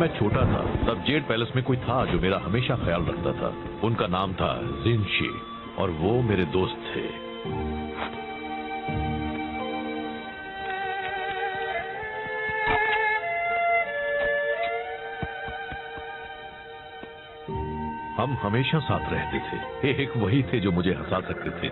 मैं छोटा था तब जेड पैलेस में कोई था जो मेरा हमेशा ख्याल रखता था। उनका नाम था जिनशी और वो मेरे दोस्त थे। हम हमेशा साथ रहते थे। एक वही थे जो मुझे हंसा सकते थे।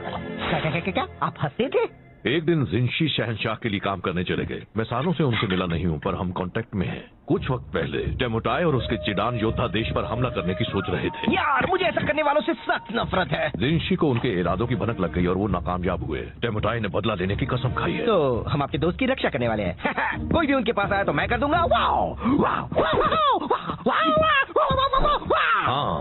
क्या आप हंसते थे? एक दिन जिनशी शहंशाह के लिए काम करने चले गए। मैं सालों से उनसे मिला नहीं हूँ पर हम कांटेक्ट में हैं। कुछ वक्त पहले टेमुटाई और उसके चिडान योद्धा देश पर हमला करने की सोच रहे थे। यार मुझे ऐसा करने वालों से सख्त नफरत है। जिनशी को उनके इरादों की भनक लग गई और वो नाकामयाब हुए। टेमुटाई ने बदला लेने की कसम खाई है। तो हम आपके दोस्त की रक्षा करने वाले हैं। कोई भी उनके पास आया तो मैं कर दूंगा। हाँ,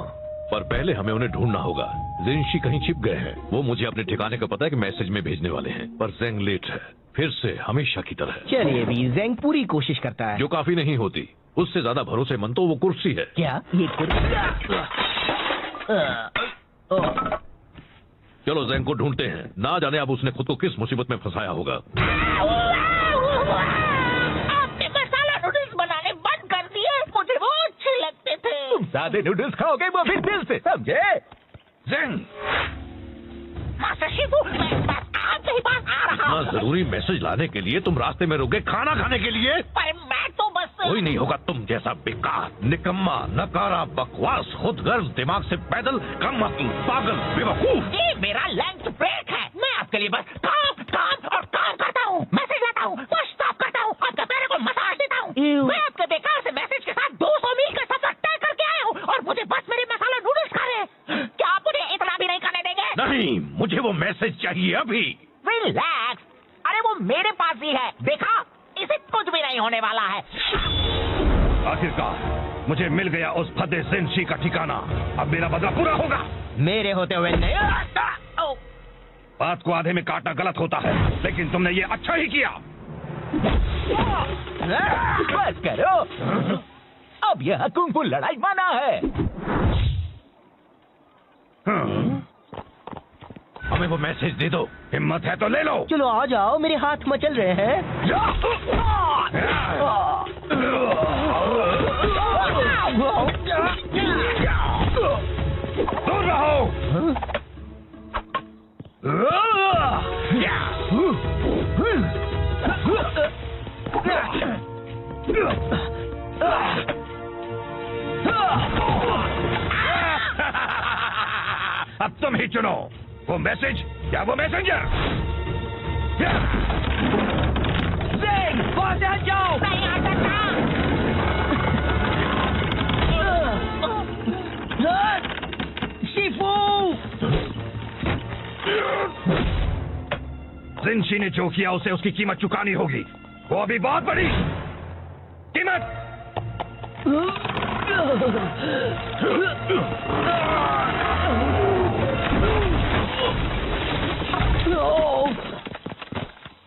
पर पहले हमें उन्हें ढूंढना होगा। जिनशी कहीं छिप गए हैं। वो मुझे अपने ठिकाने का पता है कि मैसेज में भेजने वाले हैं, पर जेंग लेट है फिर से हमेशा की तरह। चलिए भी, जेंग पूरी कोशिश करता है। जो काफी नहीं होती। उससे ज्यादा भरोसेमंद तो वो कुर्सी है। क्या ये कुर्सी? चलो जेंग को ढूंढते हैं। ना जाने अब उसने खुद को किस मुसीबत में फंसाया होगा। आपने मसाला नूडल्स बनाने बंद कर दिए। मुझे वो अच्छे लगते थे। तुम सादे नूडल्स खाओगे वो भी दिल से, समझे? जेंग, मास्टर शिफू, मैं बस आपके पास आ रहा इतना हूँ। जरूरी मैसेज लाने के लिए तुम रास्ते में रुके खाना खाने के लिए? पर मैं तो बस कोई नहीं होगा तुम जैसा बेकार, निकम्मा, नकारा, बकवास, खुदगर्ज, दिमाग से पैदल, कम अक्ल, पागल, बेवकूफ। ये मेरा लंच ब्रेक है। मैं आपके लिए बस काम काम और काम करता हूँ। मैसेज लाता हूँ, साफ करता हूँ, आपके पैर को मसाज देता हूँ। मैं आपके बेकार से मैसेज के साथ 200 मील का सफर तय करके आया हूँ और मुझे बस मेरे मसाला नूडल्स खा रहे हैं। क्या आप मुझे इतना भी नहीं करने देंगे? नहीं, मुझे वो मैसेज चाहिए अभी। रिलैक्स। अरे वो मेरे पास ही है, देखा? इसे कुछ भी नहीं होने वाला है। आखिरकार मुझे मिल गया उस फदे जिनशी का ठिकाना। अब मेरा बदला पूरा होगा। मेरे होते हुए नहीं। बात को आधे में काटना गलत होता है, लेकिन तुमने ये अच्छा ही किया। बस करो, अब यह कुंग-फू लड़ाई माना है। हमें वो मैसेज दे दो। हिम्मत है तो ले लो। चलो आ जाओ, मेरे हाथ मचल रहे हैं। दूर रहो। अब तुम ही चुनो, वो मैसेज या वो मैसेंजर। जेंग, वहां से हट जाओ। नहीं आ सकता। शिफू! जिनशी ने जो किया उसे उसकी कीमत चुकानी होगी। वो अभी बहुत बड़ी कीमत।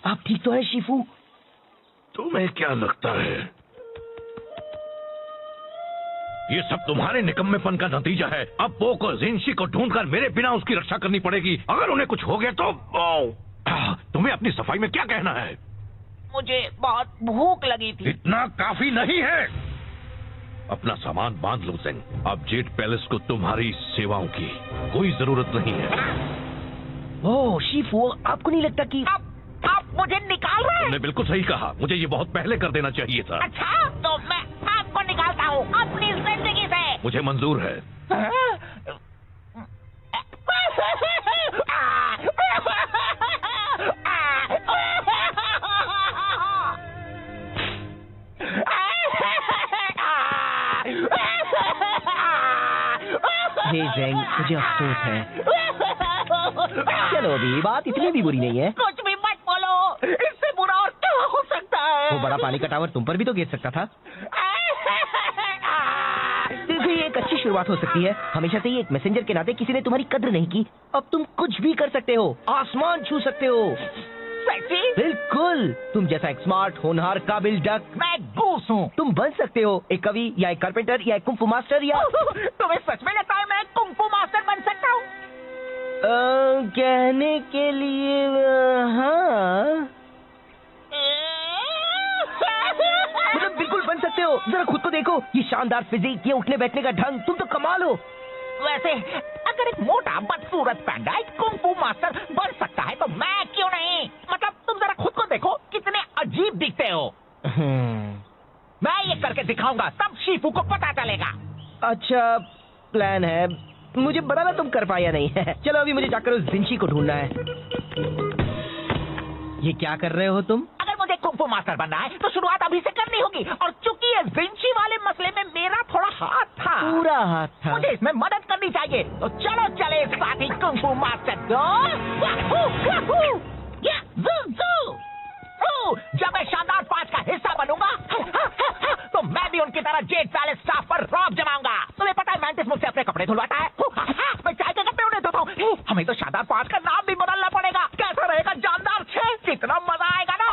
आप ठीक तो है शिफू? तुम्हें क्या लगता है ये सब तुम्हारे निकम्मेपन का नतीजा है? अब वो को जिनशी को ढूंढकर मेरे बिना उसकी रक्षा करनी पड़ेगी। अगर उन्हें कुछ हो गया तो तुम्हें अपनी सफाई में क्या कहना है? मुझे बहुत भूख लगी थी। इतना काफी नहीं है। अपना सामान बांध लो जेंग। अब जेड पैलेस को तुम्हारी सेवाओं की कोई जरूरत नहीं है। ओह शिफू, आपको नहीं लगता कि आप मुझे निकाल रहे हैं? तुमने बिल्कुल सही कहा। मुझे ये बहुत पहले कर देना चाहिए था। अच्छा, तो मैं आपको निकालता हूँ अपनी जिंदगी से। मुझे मंजूर है। हे जेंग, मुझे अफसोस है। चलो अभी बात इतनी भी बुरी नहीं है। कुछ भी मत बोलो, इससे बुरा और क्या हो सकता है? वो बड़ा पानी का टावर तुम पर भी तो गिर सकता था। देखो ये एक अच्छी शुरुआत हो सकती है। हमेशा से ही एक मैसेंजर के नाते किसी ने तुम्हारी कद्र नहीं की। अब तुम कुछ भी कर सकते हो, आसमान छू सकते हो। सच्ची? बिल्कुल, तुम जैसा एक स्मार्ट, होनहार, काबिल डक। मैं गूस हूँ। तुम बन सकते हो एक कवि या एक कारपेंटर या एक कुंग फू मास्टर या तुम्हें सच में लगता है मैं कुंग फू मास्टर बन सकता हूँ? कहने के लिए हाँ, मतलब बिल्कुल बन सकते हो। हो, जरा खुद को देखो, ये शानदार फिजिक, ये उठने बैठने का ढंग, तुम तो कमाल हो। वैसे अगर एक मोटा बदसूरत पैंडा एक कुंग-फू मास्टर बन सकता है तो मैं क्यों नहीं? मतलब तुम जरा खुद को देखो, कितने अजीब दिखते हो। मैं ये करके दिखाऊंगा, तब शीफू को पता चलेगा। अच्छा प्लान है, मुझे पता ना तुम कर पाया नहीं है। चलो अभी मुझे जाकर उस जिंशी को ढूंढना है। ये क्या कर रहे हो तुम? अगर मुझे कुंग-फू मास्टर बनना है तो शुरुआत अभी से करनी होगी, और चूंकि ये जिंशी वाले मसले में मेरा थोड़ा हाथ था, पूरा हाथ था। मुझे इसमें मदद करनी चाहिए। तो चलो चले साथी कुंग-फू मास्टर को। जब मैं शानदार 5 का हिस्सा बनूंगा तो मैं भी उनकी तरह जेड पैलेस स्टाफ पर रौब जमाऊंगा। तुम्हें पता है मैंटिस मुझसे अपने कपड़े धुलवाता है, मैं चाय के कपड़े उन्हें धोता हूँ। हमें तो शानदार 5 का नाम भी बदलना पड़ेगा। कैसा रहेगा जानदार 6? कितना मजा आएगा ना।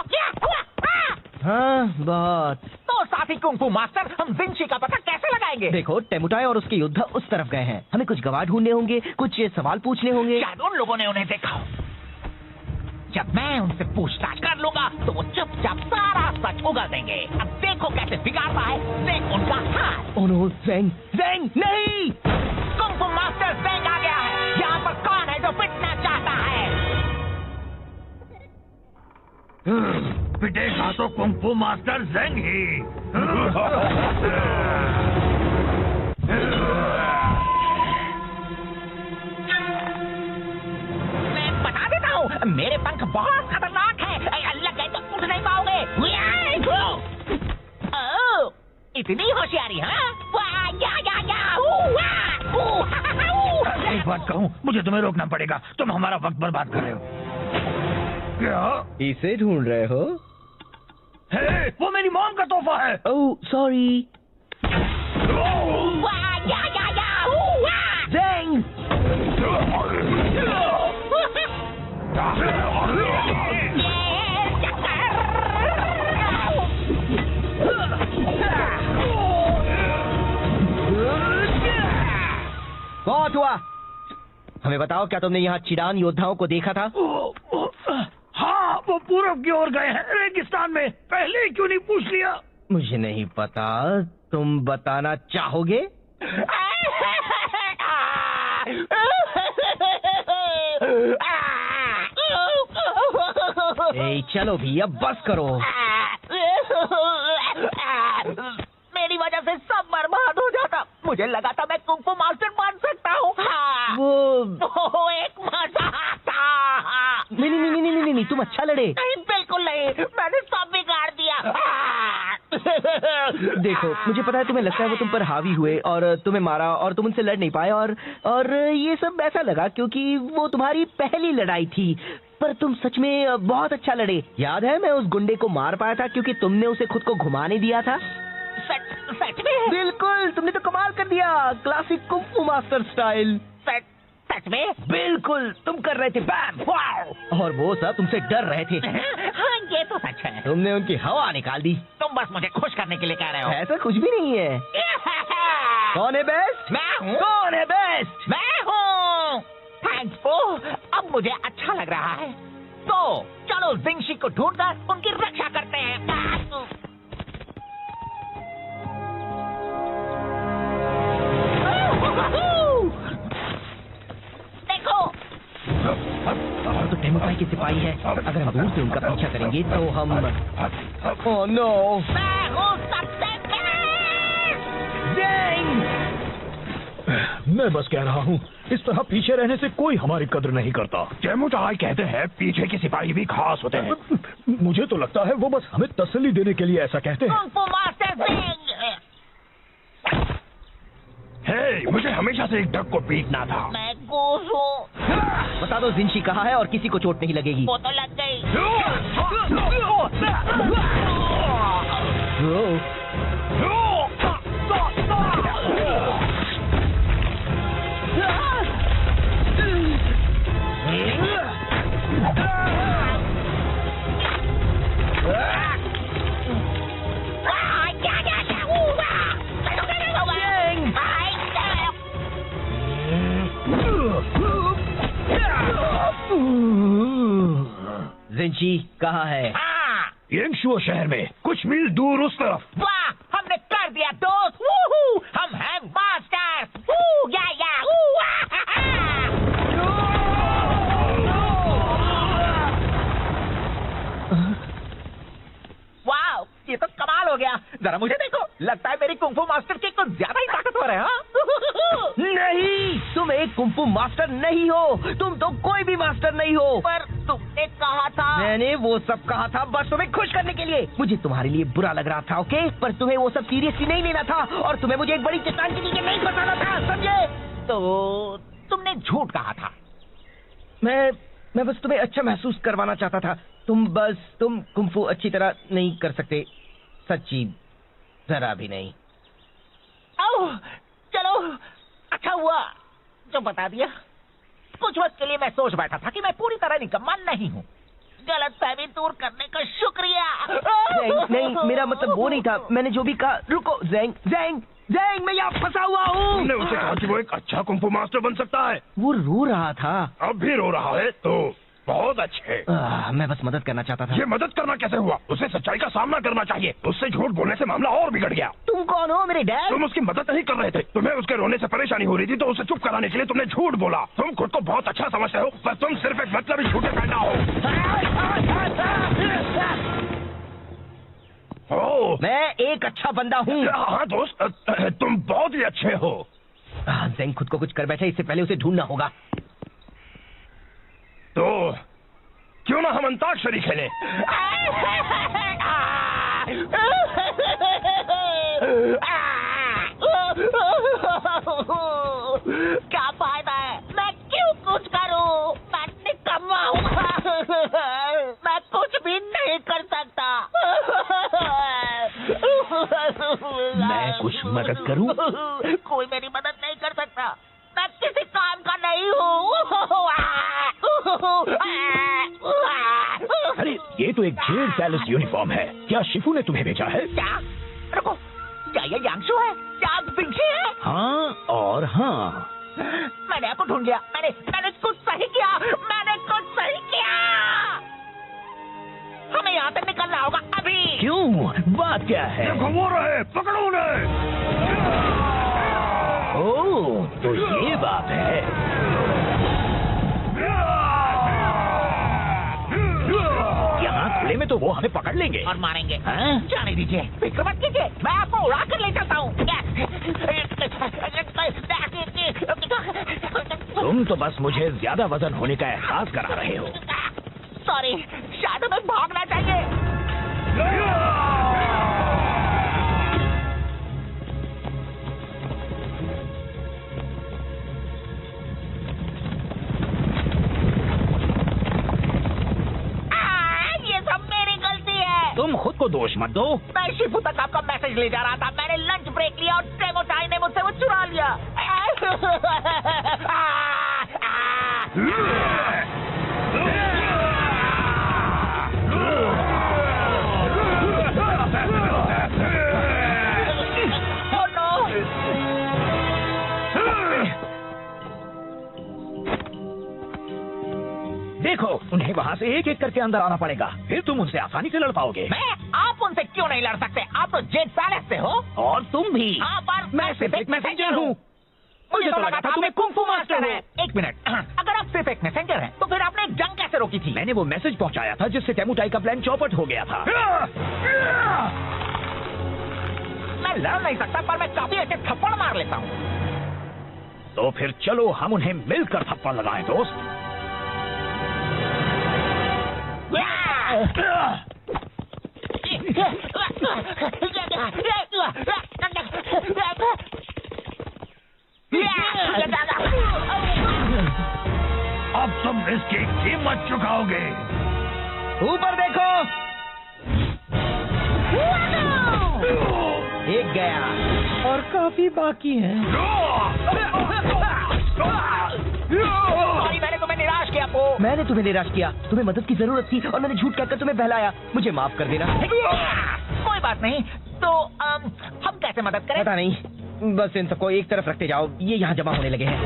हाँ बहुत। तो साथी कुंग-फू मास्टर, हम जिंशी का पता कैसे लगाएंगे? देखो टेमुटाई और उसके योद्धा उस तरफ गए हैं, हमें कुछ गवाह ढूंढने होंगे, कुछ सवाल पूछने होंगे। शायद उन लोगों ने उन्हें देखा हो। जब मैं उनसे पूछताछ कर लूंगा तो वो चुपचाप सारा सच उगल देंगे। अब देखो कैसे बिगाड़ता है ज़ेंग उनका हाथ। ओह नो, ज़ेंग, ज़ेंग नहीं! कुंग-फू मास्टर ज़ेंग आ गया है। यहाँ पर कौन है जो पिटना चाहता है? पिटेगा तो कुंग-फू मास्टर ज़ेंग ही। मैं बता देता हूँ, मेरे पंख बहुत खतरनाक है। लग गए तो उठ नहीं पाओगे। ओह, इतनी होशियारी, हाँ? एक बात कहूँ, मुझे तुम्हें रोकना पड़ेगा, तुम हमारा वक्त बर्बाद कर रहे हो। क्या? इसे ढूंढ रहे हो? हे, वो मेरी मॉम का तोहफा है। Oh sorry. ज़ेंग! बहुत हुआ। हमें बताओ, क्या तुमने यहाँ चिडान योद्धाओं को देखा था? हाँ, वो पूरब की ओर गए हैं, रेगिस्तान में। पहले ही क्यों नहीं पूछ लिया? मुझे नहीं पता, तुम बताना चाहोगे? ए, चलो भी, अब बस करो। मेरी वजह से सब बर्बाद हो जाता। मुझे लगा था मैं कुंग-फू मास्टर बन सकता हूँ। वो एक मजाक था। नहीं, तुम अच्छा लड़े। नहीं, बिल्कुल नहीं, मैंने सब बिगाड़ दिया। देखो, मुझे पता है तुम्हें लगता है वो तुम पर हावी हुए और तुम्हें मारा और तुम उनसे लड़ नहीं पाए, और ये सब ऐसा लगा क्योंकि वो तुम्हारी पहली लड़ाई थी। पर तुम सच में बहुत अच्छा लड़े। याद है, मैं उस गुंडे को मार पाया था क्योंकि तुमने उसे खुद को घुमाने दिया था। सच में? बिल्कुल, तुमने तो कमाल कर दिया, क्लासिक कुंग-फू मास्टर स्टाइल। सच में? बिल्कुल, तुम कर रहे थे बैम, वाओ! और वो सब तुमसे डर रहे थे। हाँ, ये तो सच है। तुमने उनकी हवा निकाल दी। तुम बस मुझे खुश करने के लिए कह रहे हो। ऐसा कुछ भी नहीं है। कौन है बेस्ट? मैं हूँ। कौन है बेस्ट? मैं हूँ। थैंक्स पो, अब मुझे अच्छा लग रहा है। तो चलो जिंशी को ढूंढकर उनकी रक्षा करते हैं। देखो, तो टेमुटाई के सिपाही है। अगर हम दूर से उनका पीछा करेंगे तो हम ओह नो, मैं हूँ सबसे बेस्ट। ज़ेंग! मैं बस कह रहा हूँ, इस तरह पीछे रहने से कोई हमारी कद्र नहीं करता। टेमुटाई कहते हैं पीछे के सिपाही भी खास होते हैं। मुझे तो लगता है वो बस हमें तसल्ली देने के लिए ऐसा कहते हैं। Kung fu master Zeng! हे, मुझे हमेशा से एक डक को पीटना था। मैं घूस हूँ। बता दो जिंशी कहाँ है और किसी को चोट नहीं लगेगी। वो तो लग गई। जिंशी कहाँ है? हाँ, येंगशुओ शहर में कुछ मील दूर उस तरफ। वाह, हमने जरा मुझे देखो, लगता है मेरी कुंफू मास्टर की कुछ ज्यादा ही ताकतवर है। हाँ? नहीं, तुम एक कुंफू मास्टर नहीं हो, तुम तो कोई भी मास्टर नहीं हो। पर तुमने कहा था। मैंने वो सब कहा था बस तुम्हें खुश करने के लिए। मुझे तुम्हारे लिए बुरा लग रहा था, ओके, पर तुम्हें वो सब सीरियसली नहीं लेना था और तुम्हें मुझे एक बड़ी चट्टान के नीचे नहीं फंसाना था, समझे? तो तुमने झूठ कहा था। मैं बस तुम्हें अच्छा महसूस करवाना चाहता था। तुम कुंफू अच्छी तरह नहीं कर सकते, सच्ची जरा भी नहीं। ओह, चलो अच्छा हुआ जो बता दिया। कुछ वक्त के लिए मैं सोच बैठा था कि मैं पूरी तरह निकम्मा नहीं हूँ। गलतफहमी दूर करने का शुक्रिया। नहीं, मेरा मतलब वो नहीं था। मैंने जो भी कहा, रुको ज़ैंग, मैं यहाँ फंसा हुआ हूँ। तुमने उसे कहा कि वो एक अच्छा कुंफू मास्टर बन सकता है। वो रो रहा था। अब भी रो रहा है तो बहुत अच्छे। मैं बस मदद करना चाहता था। ये मदद करना कैसे हुआ? उसे सच्चाई का सामना करना चाहिए। उससे झूठ बोलने से मामला और बिगड़ गया। तुम कौन हो, मेरे डैड? तुम उसकी मदद नहीं कर रहे थे। तुम्हें उसके रोने से परेशानी हो रही थी तो उसे चुप कराने के लिए तुमने झूठ बोला। तुम खुद को बहुत अच्छा समझते हो पर तुम सिर्फ एक मतलबी झूठे पैदा हो। मैं एक अच्छा बंदा हूँ। हाँ दोस्त, तुम बहुत ही अच्छे हो। ज़ैंग खुद को कुछ कर बैठे, इससे पहले उसे ढूंढना होगा। तो क्यों ना हम अंताक्षरी खेलें? क्या फायदा है? मैं क्यों कुछ करूं? मैं निकम्मा हूँ। मैं कुछ भी नहीं कर सकता। मैं कुछ मदद करूं? कोई मेरी मदद नहीं कर सकता। मैं किसी काम का नहीं हूँ। अरे ये तो एक जेड पैलेस यूनिफॉर्म है। क्या शिफू ने तुम्हें भेजा है? क्या? रुको, क्या ये यांगशु है? क्या विंची है? हाँ और हाँ। मैंने आपको ढूंढ लिया। मैंने कुछ सही किया। हमें यहाँ से निकलना होगा अभी। क्यों? बात क्या है? देखो वो रहे, पकड़ो उन्हें। ओह, तो ये बात है। यहाँ खुले में तो वो हमें पकड़ लेंगे और मारेंगे। हाँ? जाने दीजिए, फिक्र मत कीजिए, मैं आपको उड़ा कर ले चलता हूँ। तुम तो बस मुझे ज्यादा वजन होने का एहसास करा रहे हो। सॉरी, शायद हमें भागना चाहिए। ये सब मेरी गलती है। तुम खुद को दोष मत दो। मैं शिफू तक आपका मैसेज ले जा रहा था। मैंने लंच ब्रेक लिया और टेमो चाय ने मुझसे वो चुरा लिया। देखो, उन्हें वहाँ से एक एक करके अंदर आना पड़ेगा, फिर तुम उनसे आसानी से लड़ पाओगे। आप उनसे क्यों नहीं लड़ सकते? आप तो जेड पैलेस से हो। और तुम भी। हाँ, पर मैं सिर्फ एक मैसेंजर हूँ। मुझे तो लगा था तुम्हें कुंफू मास्टर है। एक मिनट, अगर आप सिर्फ एक मैसेंजर हैं, तो फिर आपने एक जंग कैसे रोकी थी? मैंने वो मैसेज पहुँचाया था जिससे टेमुटाई का प्लान चौपट हो गया था। मैं लड़ नहीं सकता, पर मैं काफी अच्छे थप्पड़ मार लेता हूँ। तो फिर चलो हम उन्हें मिलकर थप्पड़ लगाएं दोस्त। अब तुम इसकी कीमत चुकाओगे। ऊपर देखो। एक गया और काफी बाकी है। मैंने तुम्हें निराश किया पो। मैंने तुम्हें निराश किया। तुम्हें मदद की जरूरत थी और मैंने झूठ कहकर तुम्हें बहलाया। मुझे माफ कर देना। कोई बात नहीं। तो हम कैसे मदद करें? पता नहीं, बस इन सबको एक तरफ रखते जाओ। ये यहाँ जमा होने लगे हैं।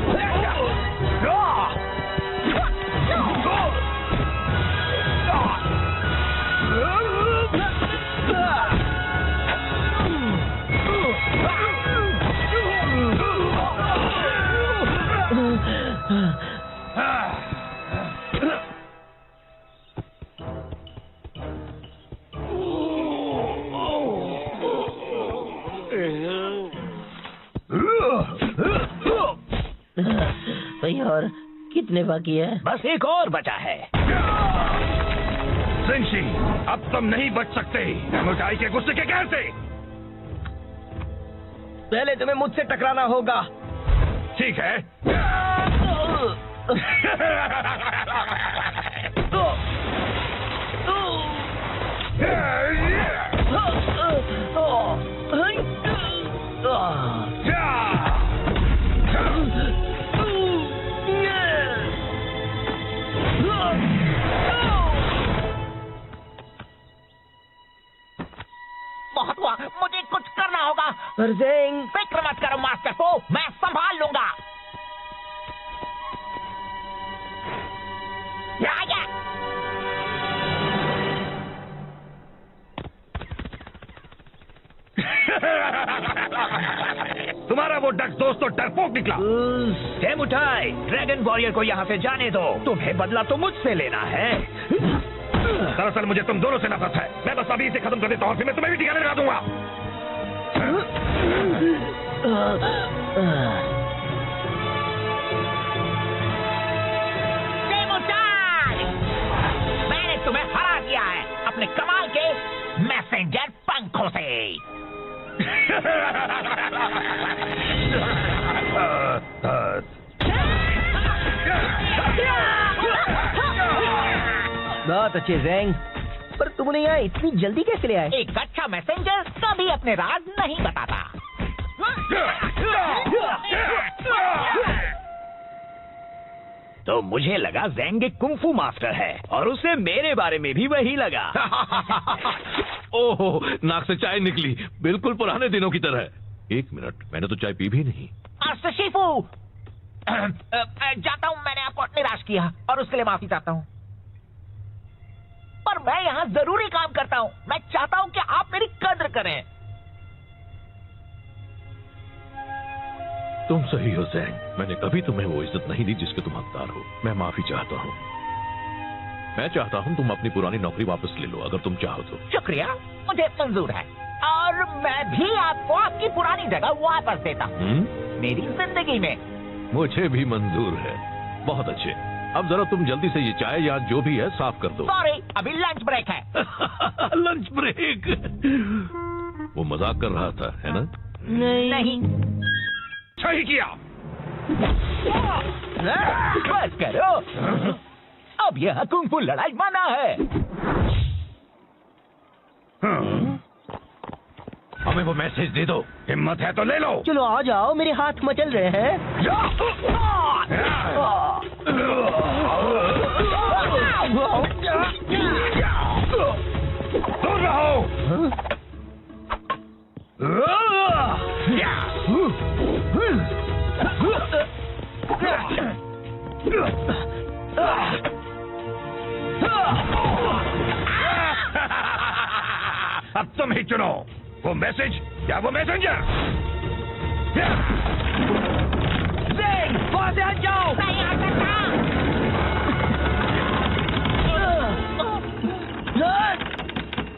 कितने बाकी है? बस एक और बचा है। जिनशी, अब तुम नहीं बच सकते एमोटाई के गुस्से के कहर से। पहले तुम्हें मुझसे टकराना होगा। ठीक है। बहुत हुआ, मुझे कुछ करना होगा। ज़ेंग, फिक्र मत करो मास्टर को, मैं संभाल लूंगा। तुम्हारा वो डक दोस्त तो डरपोक निकला। उठाए, ड्रैगन वॉरियर को यहाँ से जाने दो। तुम्हें बदला तो मुझसे लेना है। दरअसल मुझे तुम दोनों से नफरत है। मैं बस अभी इसे खत्म कर देता हूँ, फिर मैं तुम्हें भी ठिकाने लगा दूंगा। मैंने तुम्हें हरा दिया है अपने कमाल के मैसेंजर पंखों से। बहुत अच्छे ज़ेंग, पर तुम उन्हें यहाँ इतनी जल्दी कैसे ले आए? एक अच्छा मैसेंजर कभी अपने राज नहीं बताता। तो मुझे लगा ज़ेंग एक कुंफू मास्टर है और उसे मेरे बारे में भी वही लगा। ओहो, नाक से चाय निकली, बिल्कुल पुराने दिनों की तरह। एक मिनट, मैंने तो चाय पी भी नहीं। शिफू, जाता हूँ, मैंने आपको निराश किया और उसके लिए माफी चाहता हूँ। पर मैं यहाँ जरूरी काम करता हूँ। मैं चाहता हूँ कि आप मेरी कद्र करें। तुम सही हो ज़ेंग, मैंने कभी तुम्हें वो इज्जत नहीं दी जिसके तुम हकदार हो। मैं माफी चाहता हूँ। मैं चाहता हूँ तुम अपनी पुरानी नौकरी वापस ले लो, अगर तुम चाहो तो। शुक्रिया, मुझे मंजूर है और मैं भी आपको आपकी पुरानी जगह वापस देता हूँ मेरी जिंदगी में। मुझे भी मंजूर है। बहुत अच्छे, अब जरा तुम जल्दी से ये चाय या जो भी है साफ कर दो। सॉरी, अभी लंच ब्रेक है। Lunch break? वो मजाक कर रहा था, है ना? नहीं। सही किया। बस करो, अब यह कुंफू लड़ाई मना है। हमें वो मैसेज दे दो। हिम्मत है तो ले लो। चलो आ जाओ, मेरे हाथ मचल रहे हैं। दूर रहो। अब तुम ही चुनो, वो मैसेज या वो मैसेंजर। वहां से हट जाओ। नहीं आ सकता।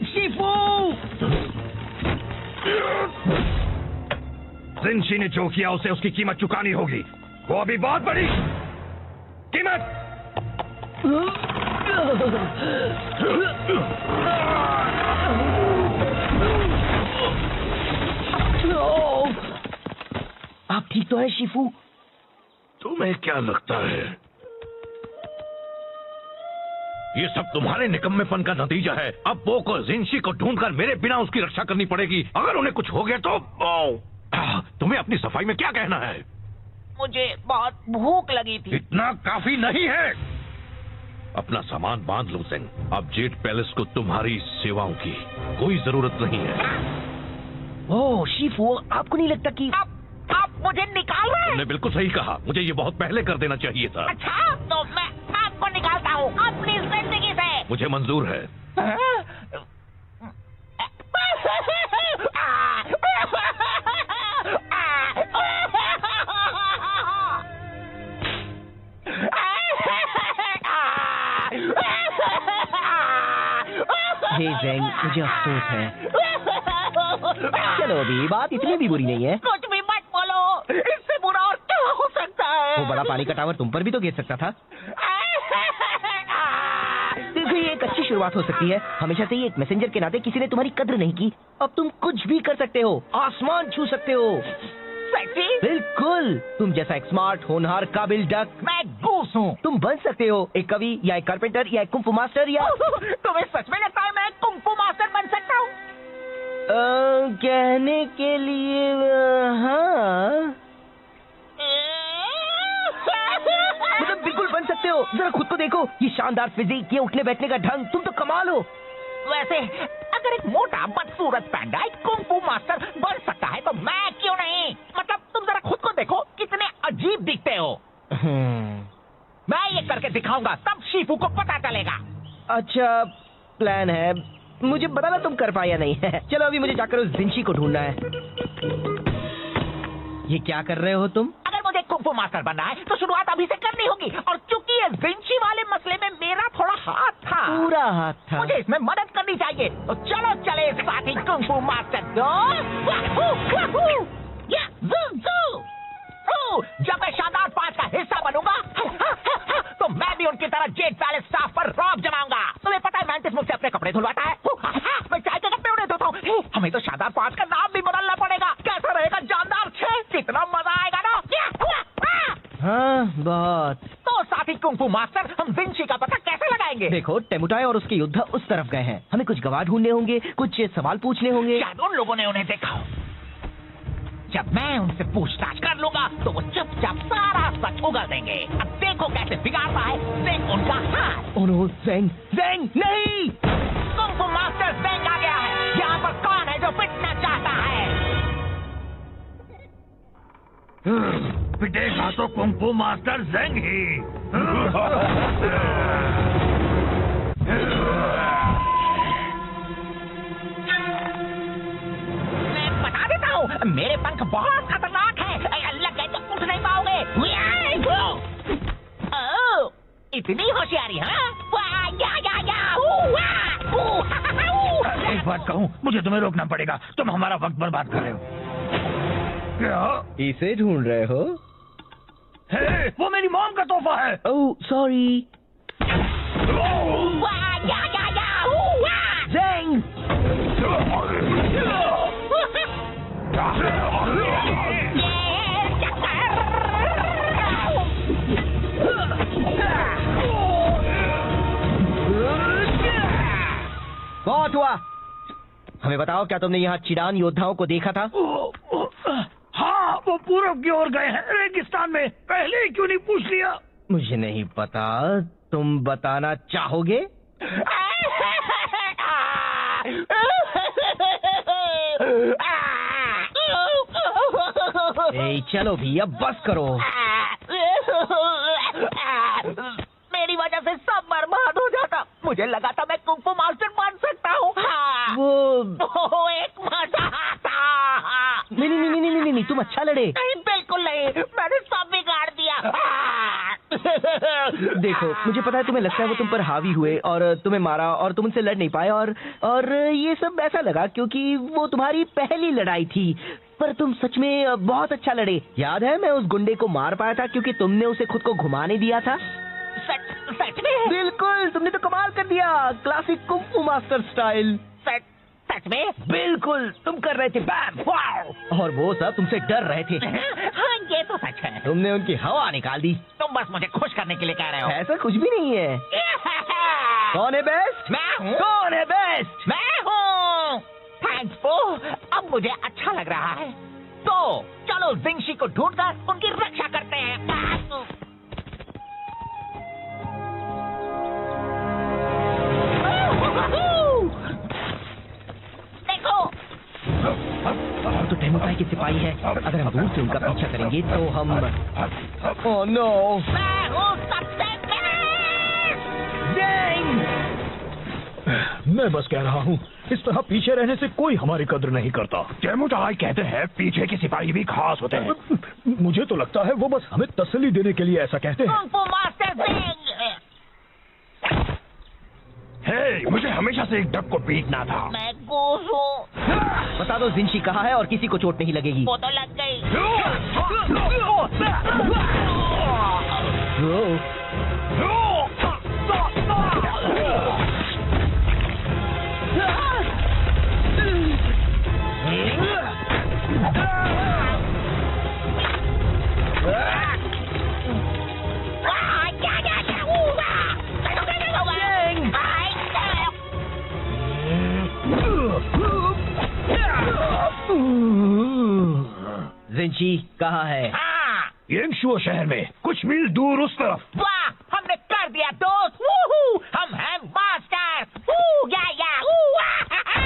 शिफू, जिनशी ने जो किया उसे उसकी कीमत चुकानी होगी। वो अभी बहुत बड़ी कीमत। आप ठीक तो है शिफू? तुम्हें क्या लगता है ये सब तुम्हारे निकम्मेपन का नतीजा है? अब वो को जिनशी को ढूंढकर मेरे बिना उसकी रक्षा करनी पड़ेगी। अगर उन्हें कुछ हो गया तो तुम्हें अपनी सफाई में क्या कहना है? मुझे बहुत भूख लगी थी। इतना काफी नहीं है। अपना सामान बांध लो ज़ेंग। अब जेट पैलेस को तुम्हारी सेवाओं की कोई जरूरत नहीं है। ओह शिफू, आपको नहीं लगता कि आप मुझे निकाल रहे हैं? तुमने बिल्कुल सही कहा, मुझे ये बहुत पहले कर देना चाहिए था। अच्छा, तो मैं आपको निकालता हूँ अपनी जिंदगी से। मुझे मंजूर है। हे ज़ेंग, मुझे अफसोस है। चलो अभी बात इतनी भी बुरी नहीं है। कुछ भी मत बोलो, इससे बुरा और क्या हो सकता है? वो वो बड़ा पानी का टावर तुम पर भी तो गिर सकता था। देखो, ये एक अच्छी शुरुआत हो सकती है। हमेशा से ही एक मैसेंजर के नाते किसी ने तुम्हारी कद्र नहीं की। अब तुम कुछ भी कर सकते हो, आसमान छू सकते हो। बिल्कुल, तुम जैसा एक स्मार्ट, होनहार, काबिल डक। मैं गूस हूँ। तुम बन सकते हो एक कवि या एक कारपेंटर या एक कुंफू मास्टर या तुम्हें सच में लगता है मैं कुंफू मास्टर बन सकता हूँ? कहने के लिए हाँ, मतलब बिल्कुल बन सकते हो। जरा खुद को देखो, ये शानदार फिजिक, ये उठने बैठने का ढंग, तुम तो कमाल हो। वैसे अगर एक मोटा बदसूरत पैंडा एक कुंफू मास्टर बन सकता है तो मैं क्यों नहीं? मतलब तुम जरा खुद को देखो, कितने अजीब दिखते हो। मैं ये करके दिखाऊंगा, तब शीफू को पता चलेगा। अच्छा प्लान है, मुझे बताना तुम कर पाया नहीं है। चलो अभी मुझे जाकर उस जिंशी को ढूंढना है। ये क्या कर रहे हो तुम? अगर मुझे कुंफू मास्टर बनना है तो शुरुआत अभी से करनी होगी, और चूंकि ये जिंशी वाले मसले में मेरा थोड़ा हाथ था, पूरा हाथ था। मुझे इसमें मदद करनी चाहिए। तो चलो चले साथी कुंफू मास्टर। जब मैं शानदार 5 का हिस्सा बनूंगा तो मैं भी उनकी तरह जेट पैलेस स्टाफ पर रौब जमाऊंगा। तुम्हें पता है मैंटिस मुझसे अपने कपड़े धुलवाता है, मैं चाय के कपड़े उन्हें धोता हूँ। हमें तो शानदार 5 का नाम भी बदलना पड़ेगा। कैसा रहेगा जानदार 6? कितना मजा आएगा ना। हाँ बहुत। तो साथी कुंफू मास्टर, हम जिंशी का पता कैसे लगाएंगे? देखो, टेमुटाई और उसके योद्धा उस तरफ गए हैं। हमें कुछ गवाह ढूंढने होंगे, कुछ सवाल पूछने होंगे। शायद उन लोगों ने उन्हें देखा हो। जब मैं उनसे पूछताछ कर लूंगा तो वो चुपचाप सारा सच उगल देंगे। अब देखो कैसे बिगाड़ता है ज़ेंग उनका हाथ। ओह नो, ज़ेंग, ज़ेंग नहीं! कुंफू मास्टर ज़ेंग आ गया है। यहाँ पर कौन है जो पिटना चाहता है? पिटेगा तो कुंफू मास्टर ज़ेंग ही। मैं बता देता हूँ, मेरे पंख बहुत खतरनाक हैं। लग गए तो उठ नहीं पाओगे। ओह, इतनी होशियारी, हाँ? एक बात कहूँ, मुझे तुम्हें रोकना पड़ेगा। तुम हमारा वक्त बर्बाद कर रहे हो। क्या? इसे ढूंढ रहे हो? हे, वो मेरी मॉम का तोहफा है। Oh sorry. ज़ेंग! बहुत हुआ। हमें बताओ, क्या तुमने यहाँ चिडान योद्धाओं को देखा था? हाँ, वो पूरब की ओर गए हैं, रेगिस्तान में। पहले ही क्यों नहीं पूछ लिया? मुझे नहीं पता, तुम बताना चाहोगे? ए, चलो भी, अब बस करो। मेरी वजह से सब बर्बाद हो जाता। मुझे लगा था मैं कुंफू मास्टर बन सकता हूँ। वो एक मजा आता। नहीं, तुम अच्छा लड़े। नहीं, बिल्कुल नहीं, मैंने सब बिगाड़ दिया। देखो, मुझे पता है तुम्हें लगता है वो तुम पर हावी हुए और तुम्हें मारा और तुम उनसे लड़ नहीं पाए, और ये सब ऐसा लगा क्योंकि वो तुम्हारी पहली लड़ाई थी। पर तुम सच में बहुत अच्छा लड़े। याद है, मैं उस गुंडे को मार पाया था क्योंकि तुमने उसे खुद को घुमाने दिया था। सच में? बिल्कुल, तुमने तो कमाल कर दिया, क्लासिक कुंफू मास्टर स्टाइल। सच में? बिल्कुल, तुम कर रहे थे बैम, वाव! और वो सब तुमसे डर रहे थे। हाँ, ये तो सच है। तुमने उनकी हवा निकाल दी। तुम बस मुझे खुश करने के लिए कह रहे हो। ऐसा कुछ भी नहीं है। कौन है बेस्ट? मैं हूँ। कौन है बेस्ट? मैं हूँ। थैंक्स पो, अब मुझे अच्छा लग रहा है। तो चलो जिंशी को ढूंढकर उनकी रक्षा करते हैं। देखो, तो टेमुटाई के सिपाही है। अगर हम दूर से उनका पीछा करेंगे तो हम ओह नो, मैं हूँ सबसे बेस्ट। मैं बस कह रहा हूँ, इस तरह पीछे रहने से कोई हमारी कद्र नहीं करता। टेमुटाई कहते हैं पीछे के सिपाही भी खास होते हैं। मुझे तो लगता है वो बस हमें तसल्ली देने के लिए ऐसा कहते हैं। Kung fu master Zeng. हे, मुझे हमेशा से एक डक को पीटना था। मैं गूस हूँ। बता दो जिंशी कहाँ है और किसी को चोट नहीं लगेगी। वो तो लग गई। जिंशी कहाँ है? हाँ, येंगशुओ शहर में कुछ मील दूर उस तरफ। वाह, हमने कर दिया दोस्त। वूहू, हम हैं मास्टर। वू, या, वू, हा, हा।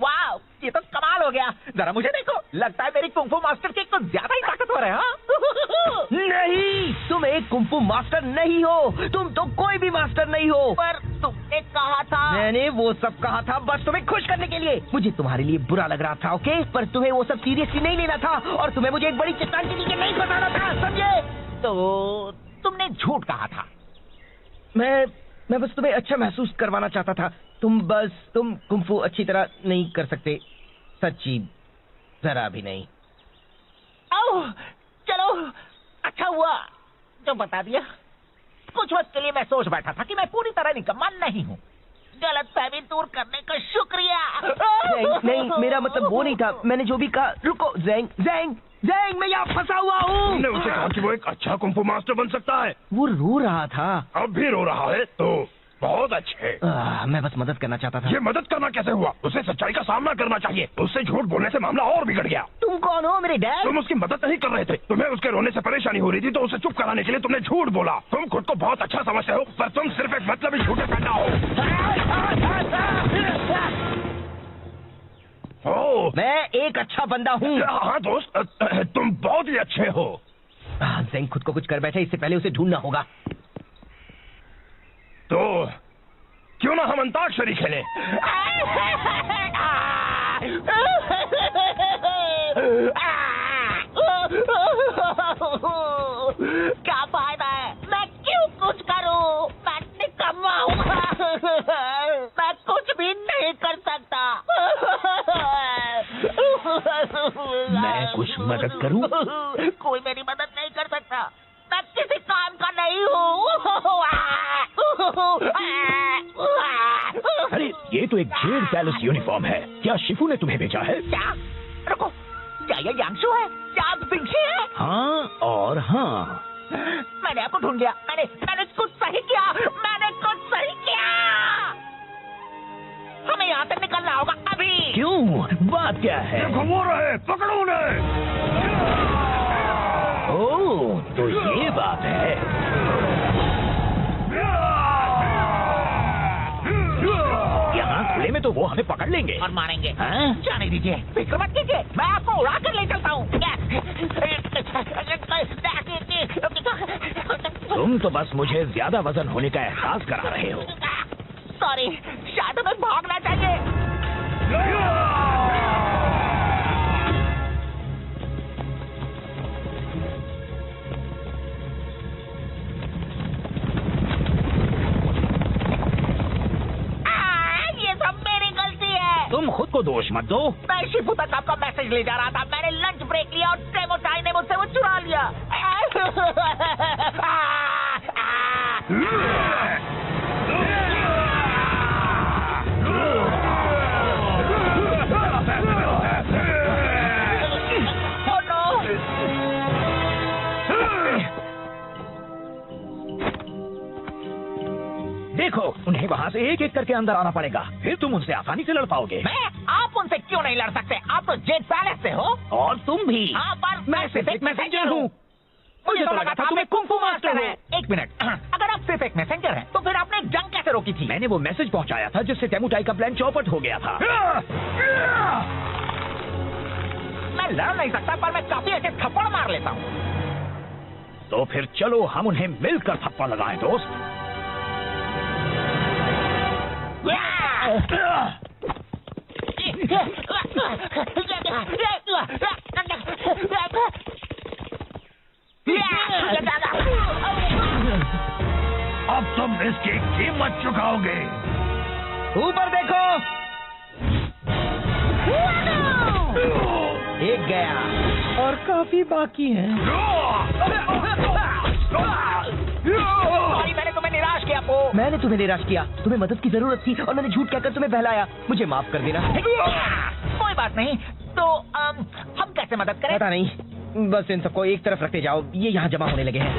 वाह, ये तो कमाल हो गया। जरा मुझे देखो, लगता है मेरी कुंफू मास्टर की कुछ ज्यादा ही ताकतवर है। हाँ? नहीं, तुम एक कुंफू मास्टर नहीं हो। तुम तो कोई भी मास्टर नहीं हो। पर तुमने कहा था। मैंने वो सब कहा था बस तुम्हें खुश करने के लिए। मुझे तुम्हारे लिए बुरा लग रहा था, ओके? पर तुम्हें वो सब सीरियसली नहीं लेना था और तुम्हें मुझे एक बड़ी चट्टान के नीचे नहीं फंसाना था, समझे? तो तुमने झूठ कहा था। मैं बस तुम्हें अच्छा महसूस करवाना चाहता था। तुम कुंफू अच्छी तरह नहीं कर सकते, सच्ची जरा भी नहीं। ओह, चलो अच्छा हुआ जो बता दिया। कुछ वक्त के लिए मैं सोच बैठा था कि मैं पूरी तरह निकम्मा नहीं हूँ। गलतफहमी दूर करने का शुक्रिया। नहीं, मेरा मतलब वो नहीं था। मैंने जो भी कहा। रुको, ज़ैंग, मैं यहाँ फंसा हुआ हूँ। तुमने उसे कहा कि वो एक अच्छा कुंफू मास्टर बन सकता है। वो रो रहा था। अब भी रो रहा है तो बहुत अच्छे। मैं बस मदद करना चाहता था। ये मदद करना कैसे हुआ? उसे सच्चाई का सामना करना चाहिए। उससे झूठ बोलने से मामला और बिगड़ गया। तुम कौन हो, मेरे डैड? तुम उसकी मदद नहीं कर रहे थे। तुम्हें उसके रोने से परेशानी हो रही थी तो उसे चुप कराने के लिए तुमने झूठ बोला। तुम खुद को बहुत अच्छा समझते हो पर तुम सिर्फ एक मतलबी झूठे पैदा हो। मैं एक अच्छा बंदा हूँ। हाँ दोस्त, तुम बहुत ही अच्छे हो। ज़ैंग खुद को कुछ कर बैठे, इससे पहले उसे ढूंढना होगा। तो क्यों ना हम अंताक्षरी खेलें? क्या फायदा है? मैं क्यों कुछ करूं? मैं निकम्मा हूँ। मैं कुछ भी नहीं कर सकता। मैं कुछ मदद करूं? कोई मेरी मदद नहीं कर सकता। मैं किसी काम का नहीं हूँ। अरे ये तो एक जेड पैलेस यूनिफॉर्म है। क्या शिफू ने तुम्हें भेजा है? क्या? रुको, क्या ये यांगशु है? क्या आप जिंशी है? हाँ और हाँ। मैंने आपको ढूंढ लिया। मैंने कुछ सही किया। हमें यहाँ से निकलना होगा अभी। क्यों? बात क्या है? देखो रहे, पकड़ो उन्हें। ओह, तो ये बात है। यहाँ खुले में तो वो हमें पकड़ लेंगे और मारेंगे। हाँ? जाने दीजिए, फिक्र मत कीजिए, मैं आपको उड़ा कर ले चलता हूँ। तुम तो बस मुझे ज्यादा वजन होने का एहसास करा रहे हो। सॉरी, शायद हमें भागना चाहिए। ये सब मेरी गलती है। तुम खुद को दोष मत दो। मैं शिफू तक आपका मैसेज ले जा रहा था। मैंने लंच ब्रेक लिया और डेमो चाय ने मुझसे वो चुरा लिया। देखो, उन्हें वहाँ से एक एक करके अंदर आना पड़ेगा, फिर तुम उनसे आसानी से लड़ पाओगे। आप उनसे क्यों नहीं लड़ सकते? आप तो जेड पैलेस से हो। और तुम भी। हाँ, पर मैं सिर्फ एक मैसेंजर हूँ। मुझे तो लगा था तुम्हें कुंफू मास्टर है। एक मिनट, अगर आप सिर्फ एक मैसेंजर हैं, तो फिर आपने जंग कैसे रोकी थी? मैंने वो मैसेज पहुँचाया था जिससे टेमुटाई का प्लान चौपट हो गया था। मैं लड़ नहीं सकता, पर मैं काफी अच्छे थप्पड़ मार लेता हूँ। तो फिर चलो हम उन्हें मिलकर थप्पड़ लगाएं दोस्त। अब तुम इसकी कीमत चुकाओगे। ऊपर देखो। गया और काफी बाकी है। सॉरी, मैंने तुम्हें निराश किया पो। मैंने तुम्हें निराश किया, तुम्हें मदद की जरूरत थी और मैंने झूठ कहकर तुम्हें बहलाया। मुझे माफ कर देना। कोई बात नहीं, तो हम कैसे मदद करें? पता नहीं, बस इन सबको एक तरफ रखते जाओ, ये यहाँ जमा होने लगे हैं।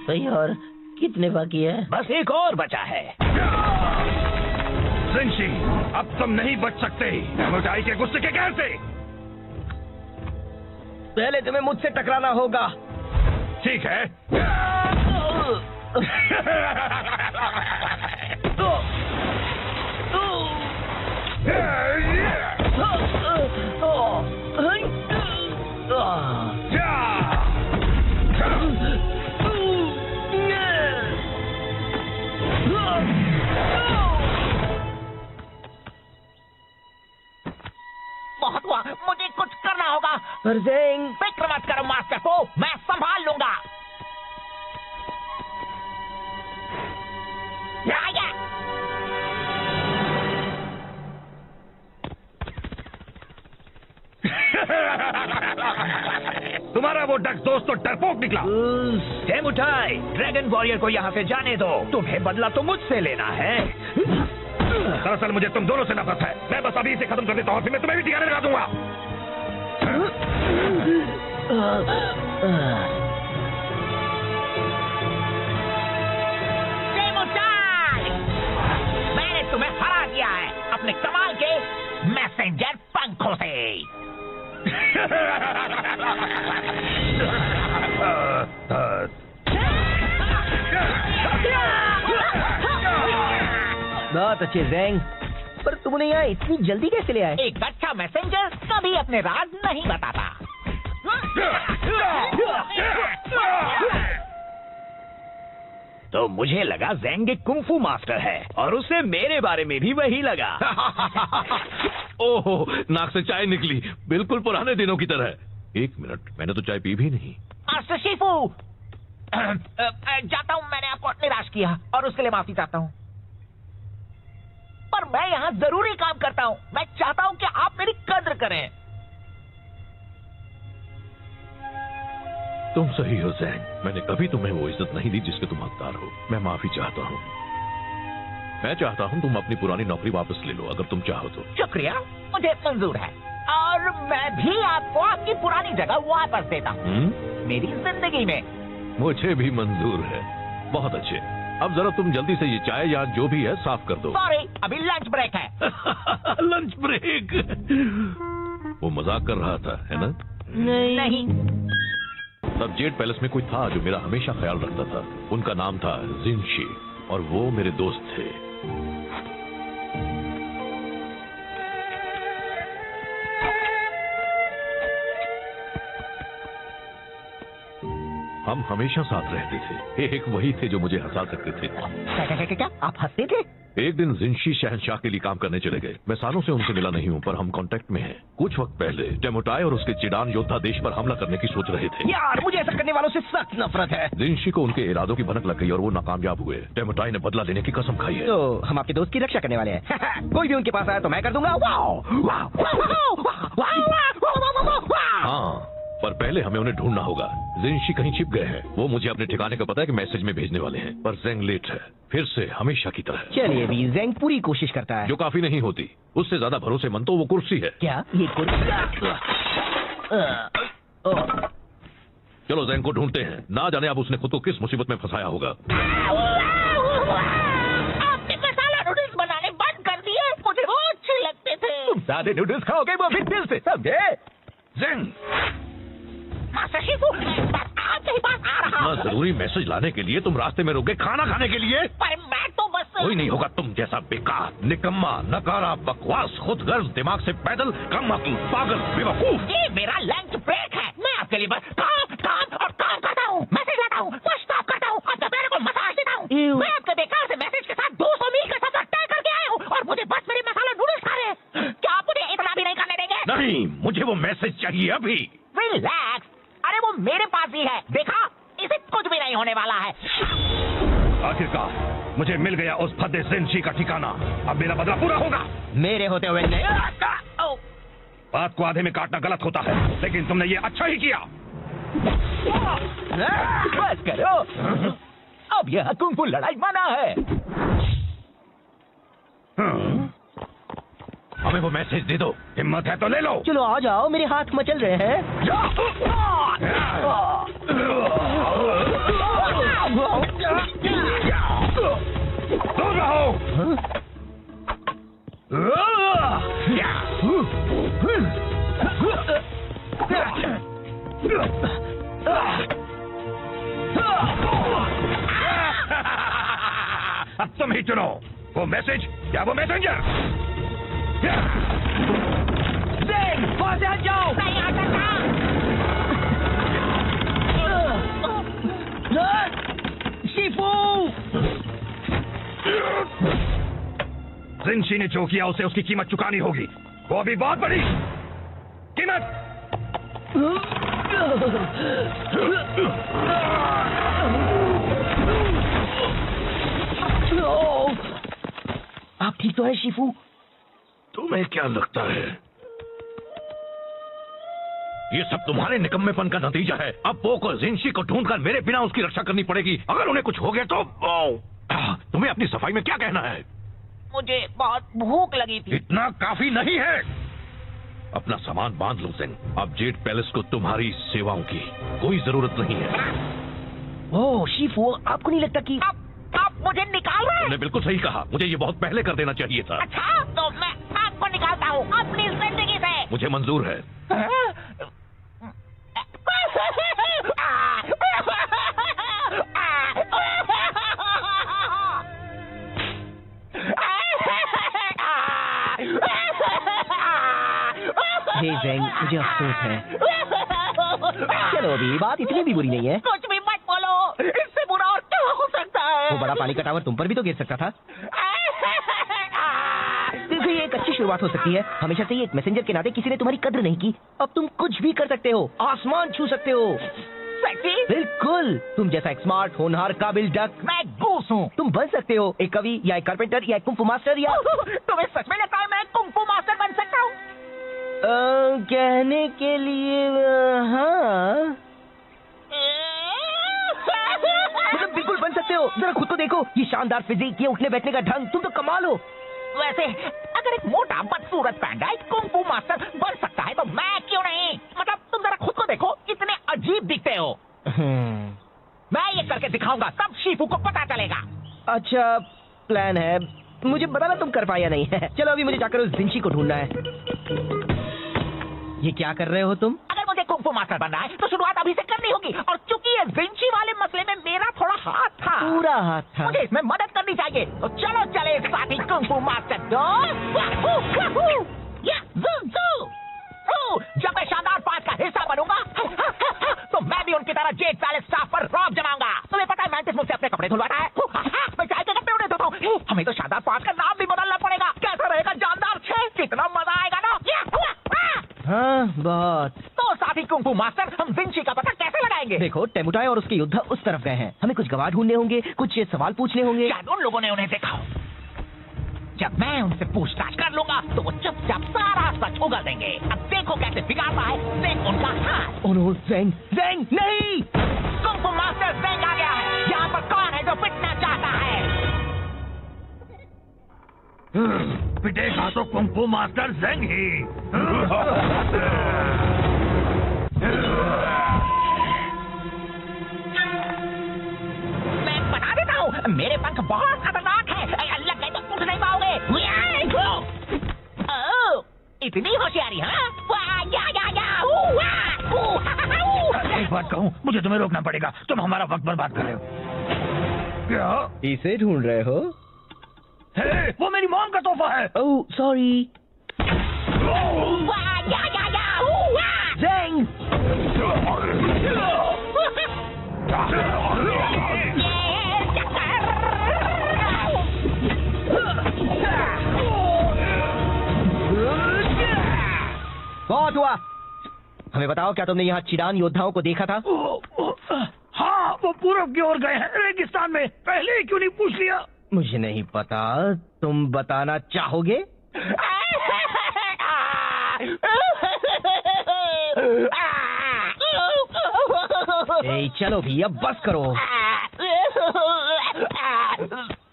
भाई और कितने बाकी है? बस एक और बचा है। जिंशी, अब तुम नहीं बच सकते। डेमोटाई के गुस्से के कहर से। पहले तुम्हें मुझसे टकराना होगा। ठीक है। बहुत हुआ, मुझे कुछ करना होगा। पर ज़ेंग, फिक्र मत करो मास्टर को, मैं संभाल लूंगा। तुम्हारा वो डक दोस्त तो डरपोक निकला। डेमोटाई, ड्रैगन वॉरियर को यहाँ से जाने दो। तुम्हें बदला तो मुझसे लेना है। दरअसल मुझे तुम दोनों से नफरत है। मैं बस अभी इसे खत्म कर देता हूँ, फिर मैं तुम्हें भी ठिकाने लगा दूंगा। डेमोटाई, मैंने तुम्हें हरा दिया है अपने कमाल के मैसेंजर पंखों से। बहुत अच्छे ज़ेंग, पर तुम उन्हें यहाँ इतनी जल्दी कैसे ले आए? एक अच्छा मैसेंजर कभी अपने राज नहीं बताता। तो मुझे लगा ज़ेंग एक कुंफू मास्टर है और उसे मेरे बारे में भी वही लगा। ओहो, नाक से चाय निकली, बिल्कुल पुराने दिनों की तरह। एक मिनट, मैंने तो चाय पी भी नहीं। मास्टर शिफू, जाता हूँ, मैंने आपको निराश किया और उसके लिए माफी चाहता हूँ। पर मैं यहाँ जरूरी काम करता हूँ। मैं चाहता हूँ कि आप मेरी कद्र करें। तुम सही हो ज़ेंग, मैंने कभी तुम्हें वो इज्जत नहीं दी जिसके तुम हकदार हो। मैं माफी चाहता हूँ। मैं चाहता हूँ तुम अपनी पुरानी नौकरी वापस ले लो, अगर तुम चाहो तो। शुक्रिया, मुझे मंजूर है और मैं भी आपको आपकी पुरानी जगह वापस देता हूँ मेरी जिंदगी में। मुझे भी मंजूर है। बहुत अच्छे, अब जरा तुम जल्दी से ये चाय या जो भी है साफ कर दो। सॉरी, अभी लंच ब्रेक है। Lunch break? वो मजाक कर रहा था, है ना? नहीं। तब जेड पैलेस में कोई था जो मेरा हमेशा ख्याल रखता था। उनका नाम था जिनशी और वो मेरे दोस्त थे। हम हमेशा साथ रहते थे। एक वही थे जो मुझे हंसा सकते थे। क्या आप हंसते थे? एक दिन जिनशी शहंशाह के लिए काम करने चले गए। मैं सालों से उनसे मिला नहीं हूँ, पर हम कांटेक्ट में हैं। कुछ वक्त पहले डेमोटाई और उसके चिडान योद्धा देश पर हमला करने की सोच रहे थे। यार, मुझे ऐसा करने वालों से सख्त नफरत है। जिनशी को उनके इरादों की भनक लग गई और वो नाकामयाब हुए। डेमोटाई ने बदला लेने की कसम खाई है। तो हम आपके दोस्त की रक्षा करने वाले हैं। कोई भी उनके पास आया तो मैं कर दूंगा। हाँ, पर पहले हमें उन्हें ढूंढना होगा। जिनशी कहीं छिप गए हैं। वो मुझे अपने ठिकाने का पता है कि मैसेज में भेजने वाले हैं, पर ज़ेंग लेट है, फिर से हमेशा की तरह। चलिए भी, ज़ेंग पूरी कोशिश करता है। जो काफी नहीं होती। उससे ज्यादा भरोसेमंद तो वो कुर्सी है। क्या ये कुर्सी? चलो ज़ेंग को ढूंढते हैं। ना जाने अब उसने खुद को किस मुसीबत में फंसाया होगा। आपने मसाला नूडल्स बनाने बंद कर दिए। मुझे वो अच्छे लगते थे। सादे नूडल्स खाओगे वो फिर दिल से, समझे? ज़ेंग, मास्टर शिफू, मैं बस आपके पास आ रहा इतना हूँ। जरूरी मैसेज लाने के लिए तुम रास्ते में रुक गए, खाना खाने के लिए? पर मैं तो बस कोई नहीं होगा तुम जैसा बेकार, निकम्मा, नकारा, बकवास, खुदगर्ज, दिमाग से पैदल, कम अक्ल, पागल, बेवकूफ। ये मेरा लंच ब्रेक है। मैं आपके लिए बस काम काम और काम करता हूँ, मैसेज लाता हूँ, पुश ऑफ करता हूँ, आपके पैर को मसाज देता हूँ। मैं आपके बेकार से मैसेज के साथ 200 मील का सफर तय करके आया हूँ और मुझे बस मेरे मसाला नूडल्स खा रहे हैं। क्या आप मुझे इतना भी नहीं करने देंगे? नहीं, मुझे वो मैसेज चाहिए अभी। रिलैक्स, अरे वो मेरे पास ही है, देखा, इसे कुछ भी नहीं होने वाला है। आखिरकार मुझे मिल गया उस भद्दे जिनशी का ठिकाना। अब मेरा बदला पूरा होगा। मेरे होते हुए नहीं। बात को आधे में काटना गलत होता है, लेकिन तुमने ये अच्छा ही किया। बस करो, अब यह कुंग फू लड़ाई मना है। हमें वो मैसेज दे दो, हिम्मत है तो ले लो। चलो आ जाओ, मेरे हाथ मचल रहे हैं। दूर रहो। अब तुम ही चुनो, वो मैसेज या वो मैसेंजर। वहां से हट जाओ। नहीं आ सकता। शिफू, जिनशी ने जो किया उसे उसकी कीमत चुकानी होगी, वो भी बहुत बड़ी कीमत। आप ठीक तो है शिफू? तुम्हें क्या लगता है ये सब तुम्हारे निकम्मेपन का नतीजा है? अब पो को जिनशी को ढूंढकर मेरे बिना उसकी रक्षा करनी पड़ेगी। अगर उन्हें कुछ हो गया तो तुम्हें अपनी सफाई में क्या कहना है? मुझे बहुत भूख लगी थी। इतना काफी नहीं है। अपना सामान बांध लो जिन। अब जेड पैलेस को तुम्हारी सेवाओं की कोई जरूरत नहीं है। ओह शिफू, आपको नहीं लगता कि आप मुझे निकाल रहे हैं? तुमने बिल्कुल सही कहा, मुझे ये बहुत पहले कर देना चाहिए था। अच्छा, तो मैं आपको निकालता हूँ अपनी जिंदगी से। मुझे मंजूर है। हे ज़ेंग, मुझे अफसोस है। चलो अभी बात इतनी भी बुरी नहीं है। कुछ भी मत बोलो, इससे बुरा और क्या हो सकता है? वो बड़ा पानी का टावर तुम पर भी तो गिर सकता था। देखो ये एक अच्छी शुरुआत हो सकती है। हमेशा से ही एक मैसेंजर के नाते किसी ने तुम्हारी कद्र नहीं की। अब तुम कुछ भी कर सकते हो, आसमान छू सकते हो। सेक्सी? बिल्कुल, तुम जैसा एक स्मार्ट, होनहार, काबिल डक। मैं गूस हूँ। तुम बन सकते हो एक कवि या एक कारपेंटर या एक कुंग फू मास्टर या तुम्हें सच में लगता है मैं कुंग फू मास्टर बन सकता हूँ? कहने के लिए हाँ, मतलब बिल्कुल बन सकते हो। जरा खुद को देखो, ये शानदार फिजिक, ये उठने बैठने का ढंग, तुम तो कमाल हो। वैसे अगर एक मोटा बदसूरत पैंडा एक कुंग फू मास्टर बन सकता है तो मैं क्यों नहीं? मतलब तुम जरा खुद को देखो, कितने अजीब दिखते हो। मैं ये करके दिखाऊंगा, तब शिफू को पता चलेगा। अच्छा प्लान है, मुझे बताना तुम कर पाया नहीं है। चलो अभी मुझे जाकर उस जिनशी को ढूंढना है। ये क्या कर रहे हो तुम? अगर मुझे कुंग फू मास्टर बनना है तो शुरुआत अभी से करनी होगी, और चूंकि ये जिनशी वाले मसले में मेरा थोड़ा हाथ था, पूरा हाथ था। मुझे इसमें मदद करनी चाहिए। तो चलो चले साथी कुंग फू मास्टर जब मैं शानदार पांच का हिस्सा बनूंगा तो मैं भी उनकी तरह जेड पैलेस स्टाफ पर रौब जमाऊंगा। तुम्हें पता है मैंटिस मुझसे अपने कपड़े धुलवाता है, मैं चाय के कपड़े उन्हें धोता हूँ। हमें तो शानदार पांच का नाम भी बदलना पड़ेगा। कैसा रहेगा जानदार 6? कितना मजा आएगा ना। हाँ बहुत। तो साथी कुंग फू मास्टर, हम जिनशी का पता कैसे लगाएंगे? देखो टेमुटाई और उसके योद्धा उस तरफ गए हैं। हमें कुछ गवाह ढूंढने होंगे, कुछ सवाल पूछने होंगे। शायद उन लोगों ने उन्हें देखा हो। जब मैं उनसे पूछताछ कर लूंगा तो वो चुपचाप सारा सच उगल देंगे। अब देखो कैसे बिगाड़ता है ज़ेंग उनका हाथ। ओह नो, ज़ेंग, ज़ेंग नहीं! कुंग फू मास्टर ज़ेंग आ गया है। यहाँ पर कौन है जो पिटना चाहता है? पिटेगा तो कुंग फू मास्टर ज़ेंग ही। मैं बता देता हूँ, मेरे पंख बहुत खतरनाक है। लग गए तो उठ नहीं पाओगे। इतनी होशियारी, हाँ? एक बात कहूँ, मुझे तुम्हें रोकना पड़ेगा। तुम हमारा वक्त बर्बाद कर रहे हो। क्या? इसे ढूंढ रहे हो? हे, वो मेरी मॉम का तोहफा है। Oh sorry. ज़ेंग! बहुत हुआ। हमें बताओ, क्या तुमने यहाँ चिडान योद्धाओं को देखा था? हाँ, वो पूरब की ओर गए हैं, रेगिस्तान में। पहले ही क्यों नहीं पूछ लिया? मुझे नहीं पता, तुम बताना चाहोगे? ए, चलो भी, अब बस करो।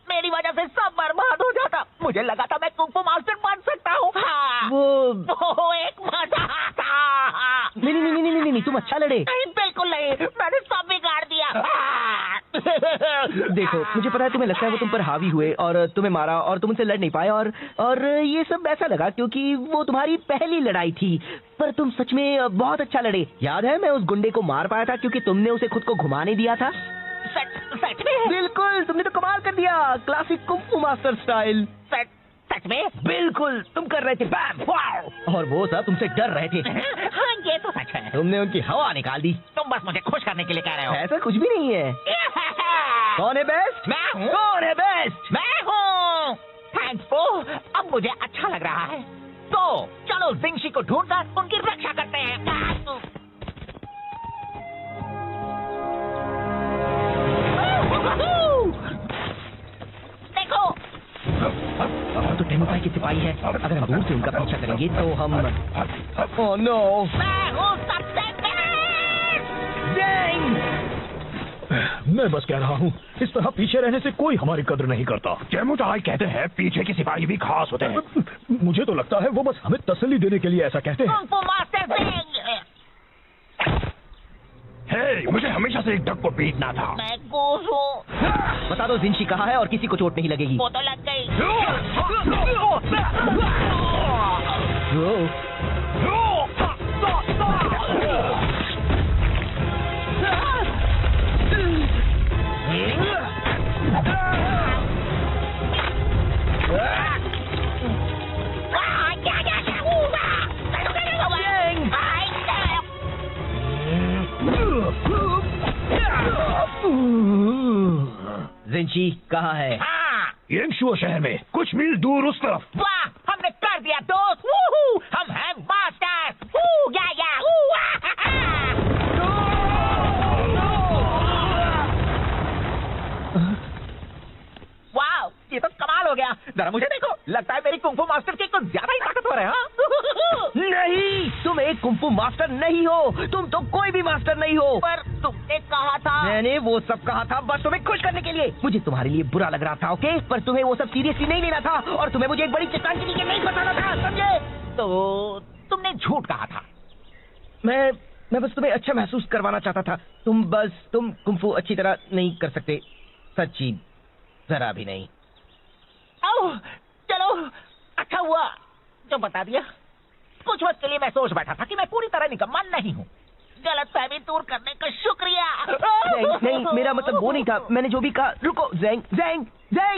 मेरी वजह से सब बर्बाद हो जाता। मुझे लगा था मैं कुंग फू मास्टर बन सकता हूँ। वो एक मजा था। नहीं, तुम अच्छा लड़े। नहीं, बिल्कुल नहीं, मैंने सब बिगाड़ दिया। देखो, मुझे पता है तुम्हें लगता है वो तुम पर हावी हुए और तुम्हें मारा और तुम उनसे लड़ नहीं पाए और ये सब ऐसा लगा क्योंकि वो तुम्हारी पहली लड़ाई थी। पर तुम सच में बहुत अच्छा लड़े। याद है, मैं उस गुंडे को मार पाया था क्योंकि तुमने उसे खुद को घुमाने दिया था। सच में? बिल्कुल, तुमने तो कमाल कर दिया, क्लासिक कुंग फू मास्टर स्टाइल। सच में? बिल्कुल, तुम कर रहे थे बैम वाओ, और वो सब तुमसे डर रहे थे। हाँ, ये तो सच है। तुमने उनकी हवा निकाल दी। तुम बस मुझे खुश करने के लिए कह रहे हो। ऐसा कुछ भी नहीं है। कौन है बेस्ट? मैं हूँ। कौन है बेस्ट? मैं हूँ। थैंक्स फू, अब मुझे अच्छा लग रहा है। तो चलो जिंगशी को ढूंढकर उनकी रक्षा करते हैं। देखो, तो टेमुपाई के सिपाही है। अगर हम दूर से उनका पीछा करेंगे तो हम ओह नो, मैं हूँ सबसे बेस्ट। मैं बस कह रहा हूँ, इस तरह पीछे रहने से कोई हमारी कद्र नहीं करता। जेमुटाई कहते हैं पीछे के सिपाही भी खास होते हैं। मुझे तो लगता है वो बस हमें तसल्ली देने के लिए ऐसा कहते हैं। कुंग फू मास्टर ज़ेंग। हे, मुझे हमेशा से एक डक को पीटना था। मैं गोस हूँ। बता दो जिंशी कहाँ है और किसी को चोट नहीं लगेगी। वो तो लग गई। जिंशी कहाँ है? हाँ, येंगशुओ शहर में कुछ मील दूर उस तरफ। वाह, हमने कर दिया दोस्त। वूहू, हम हैं मास्टर। वू, या, वू, वाह, ये तो कमाल हो गया। जरा मुझे देखो, लगता है मेरी कुंग फू मास्टर की कुछ ज्यादा ही ताकतवर है। हाँ? नहीं, तुम एक कुंग फू मास्टर नहीं हो। तुम तो कोई भी मास्टर नहीं हो। पर तुमने कहा था। मैंने वो सब कहा था बस तुम्हें खुश करने के लिए। मुझे तुम्हारे लिए बुरा लग रहा था, ओके? पर तुम्हें वो सब सीरियसली नहीं लेना था और तुम्हें मुझे एक बड़ी चट्टान के नीचे नहीं बताना था, समझे? तो तुमने झूठ कहा था। मैं बस तुम्हें अच्छा महसूस करवाना चाहता था। तुम कुंग फू अच्छी तरह नहीं कर सकते, सच्ची जरा भी नहीं। ओह, चलो, अच्छा हुआ जो बता दिया। कुछ वक्त के लिए मैं सोच बैठा था कि मैं पूरी तरह निकम्मा नहीं हूँ। गलतफहमी दूर करने का शुक्रिया। नहीं, मेरा मतलब वो नहीं था। मैंने जो भी कहा। रुको, ज़ेंग,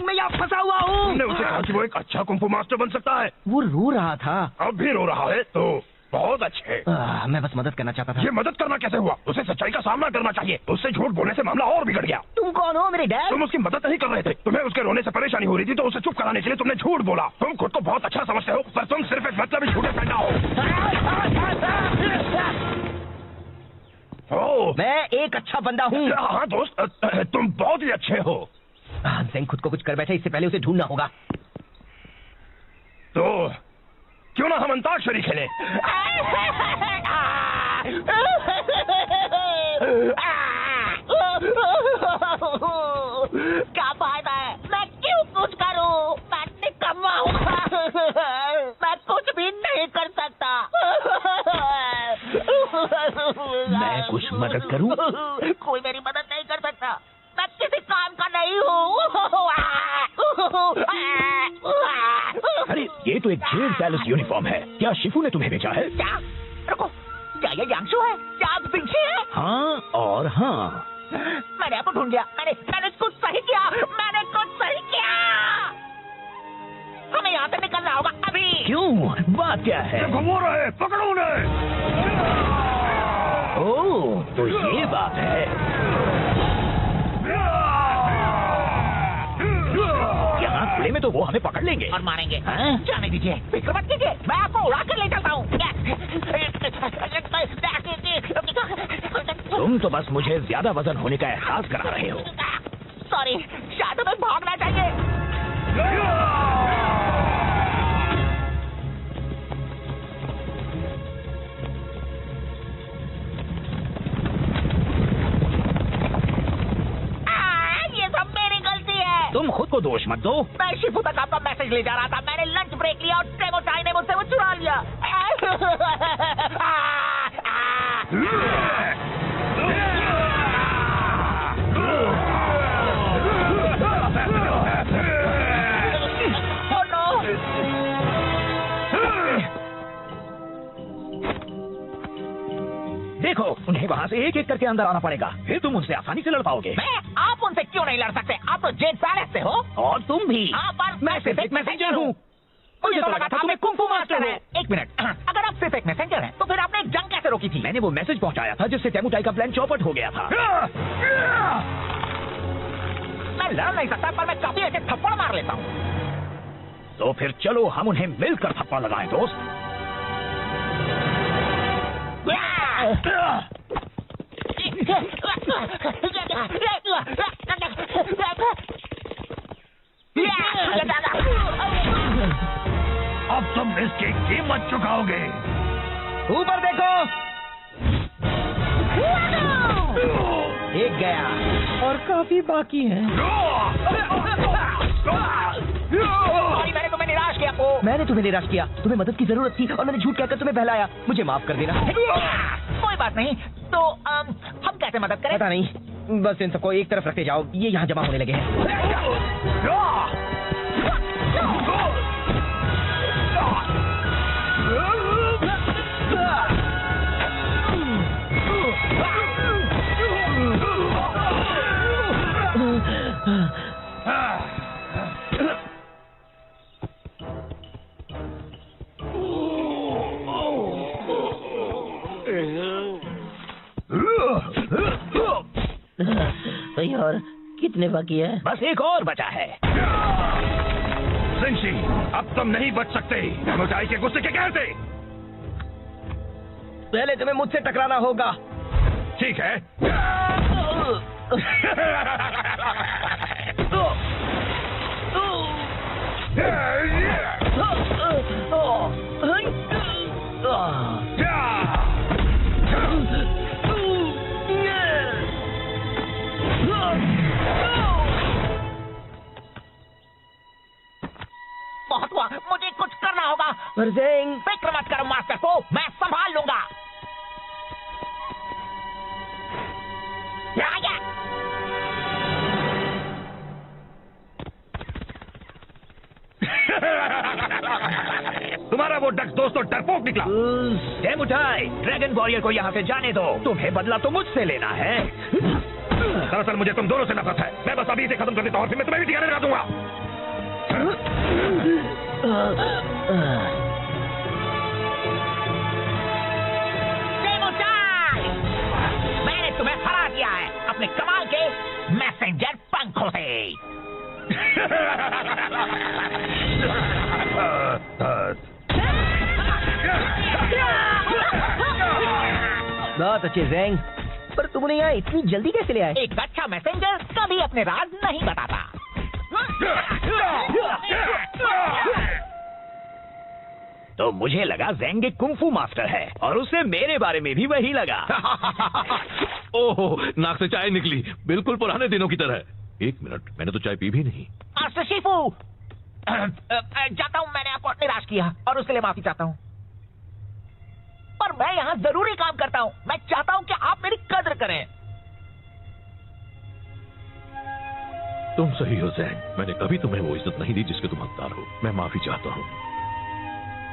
मैं यहाँ फंसा हुआ हूँ। तुमने उसे कहा कि वो एक अच्छा कुंग फू मास्टर बन सकता है। वो रो रहा था। अब भी रो रहा है तो बहुत अच्छे। मैं बस मदद करना चाहता था। ये मदद करना कैसे हुआ? उसे सच्चाई का सामना करना चाहिए। उससे झूठ बोलने से मामला और बिगड़ गया। तुम कौन हो, मेरे डैड? तुम उसकी मदद नहीं कर रहे थे। तुम्हें उसके रोने से परेशानी हो रही थी तो उसे चुप कराने के लिए तुमने झूठ बोला। तुम खुद को बहुत अच्छा समझते हो पर तुम सिर्फ एक मतलबी झूठे पैदा हो। मैं एक अच्छा बंदा हूँ। हाँ दोस्त, तुम बहुत ही अच्छे हो। ज़ेंग खुद को कुछ कर बैठे, इससे पहले उसे ढूंढना होगा। तो क्यों ना हम अंताक्षरी खेलें? क्या फायदा है? मैं क्यों कुछ करूं? मैं निकम्मा हूँ। मैं कुछ भी नहीं कर सकता। मैं कुछ मदद करूं? कोई मेरी मदद नहीं कर सकता। मैं किसी काम का नहीं हूँ। अरे ये तो एक जेल पैलेस यूनिफॉर्म है। क्या शिफू ने तुम्हें भेजा है? क्या? रुको, क्या ये यांगशु है? क्या आप जिंगशी है? हाँ और हाँ। मैंने आपको ढूंढ लिया। मैंने कुछ सही किया। मैंने कुछ सही किया। यहाँ से निकलना होगा अभी। क्यों? बात क्या है? घुमा रहे, पकड़ो उन्हें। ओह, तो ये बात है। यहाँ खुले में तो वो हमें पकड़ लेंगे और मारेंगे। हाँ? जाने दीजिए, फिक्र मत कीजिए, मैं आपको उड़ा कर ले चलता हूँ। तुम तो बस मुझे ज्यादा वजन होने का एहसास करा रहे हो। सॉरी, शायद हमें भागना चाहिए। ये सब मेरी गलती है। तुम खुद को दोष मत दो। मैं शिफू तक आपका मैसेज ले जा रहा था, मैंने लंच ब्रेक लिया और टेमोचाई ने मुझसे वो चुरा लिया। देखो, उन्हें वहाँ से एक एक करके अंदर आना पड़ेगा, फिर तुम उनसे आसानी से लड़ पाओगे। मैं आप उनसे क्यों नहीं लड़ सकते? आप तो जेड पैलेस से हो। और तुम भी। हाँ, पर मैं सिर्फ एक मैसेंजर हूँ। मुझे तो लगा था मैं कुंफू मास्टर है। एक मिनट, अगर आप सिर्फ एक मैसेंजर हैं, तो फिर आपने एक जंग कैसे रोकी थी? मैंने वो मैसेज पहुँचाया था जिससे टेमुटाई का प्लान चौपट हो गया था। मैं लड़ नहीं सकता, पर मैं काफी ऐसे थप्पड़ मार लेता हूँ। तो फिर चलो हम उन्हें मिलकर थप्पड़ लगाएं, दोस्त। अब तुम इसकी कीमत चुकाओगे। ऊपर देखो। एक गया और काफी बाकी है। मैंने तुम्हें निराश किया। मैंने तुम्हें निराश किया, तुम्हें मदद की जरूरत थी और मैंने झूठ कहकर तुम्हें बहलाया। मुझे माफ कर देना। कोई बात नहीं, तो हम कैसे मदद करें? पता नहीं, बस इन सबको एक तरफ रखते जाओ, ये यहाँ जमा होने लगे हैं। भाई और कितने बाकी है? बस एक और बचा है। जिंशी, अब तुम नहीं बच सकते। टेमुटाई के गुस्से के कहर से। पहले तुम्हें मुझसे टकराना होगा। ठीक है। बहुत हुआ, मुझे कुछ करना होगा। ज़ेंग, फिक्र मत करो मास्टर को, मैं संभाल लूंगा। तुम्हारा वो डक दोस्त तो डरपोक निकला। टेमुटाई, ड्रैगन वॉरियर को यहाँ से जाने दो। तुम्हें बदला तो मुझसे लेना है। दरअसल मुझे तुम दोनों से नफरत है। मैं बस अभी इसे खत्म कर देता हूँ और फिर मैं तुम्हें भी ठिकाने लगा दूंगा। टेमुटाई, मैंने तुम्हें हरा दिया है अपने कमाल के मैसेंजर पंखों से। बहुत अच्छे ज़ेंग, पर तुम यहाँ इतनी जल्दी कैसे ले आए? एक अच्छा मैसेंजर कभी अपने राज नहीं बताता। तो मुझे लगा ज़ेंग एक कुंफू मास्टर है और उसे मेरे बारे में भी वही लगा। ओहो, नाक से चाय निकली, बिल्कुल पुराने दिनों की तरह। एक मिनट, मैंने तो चाय पी भी नहीं। मास्टर शिफू, जाता हूँ, मैंने आपको निराश किया और उसके लिए माफी चाहता हूँ। पर मैं यहाँ जरूरी काम करता हूँ। मैं चाहता हूँ कि आप मेरी कद्र करें। तुम सही हो ज़ेंग, मैंने कभी तुम्हें वो इज्जत नहीं दी जिसके तुम हकदार हो। मैं माफी चाहता हूँ।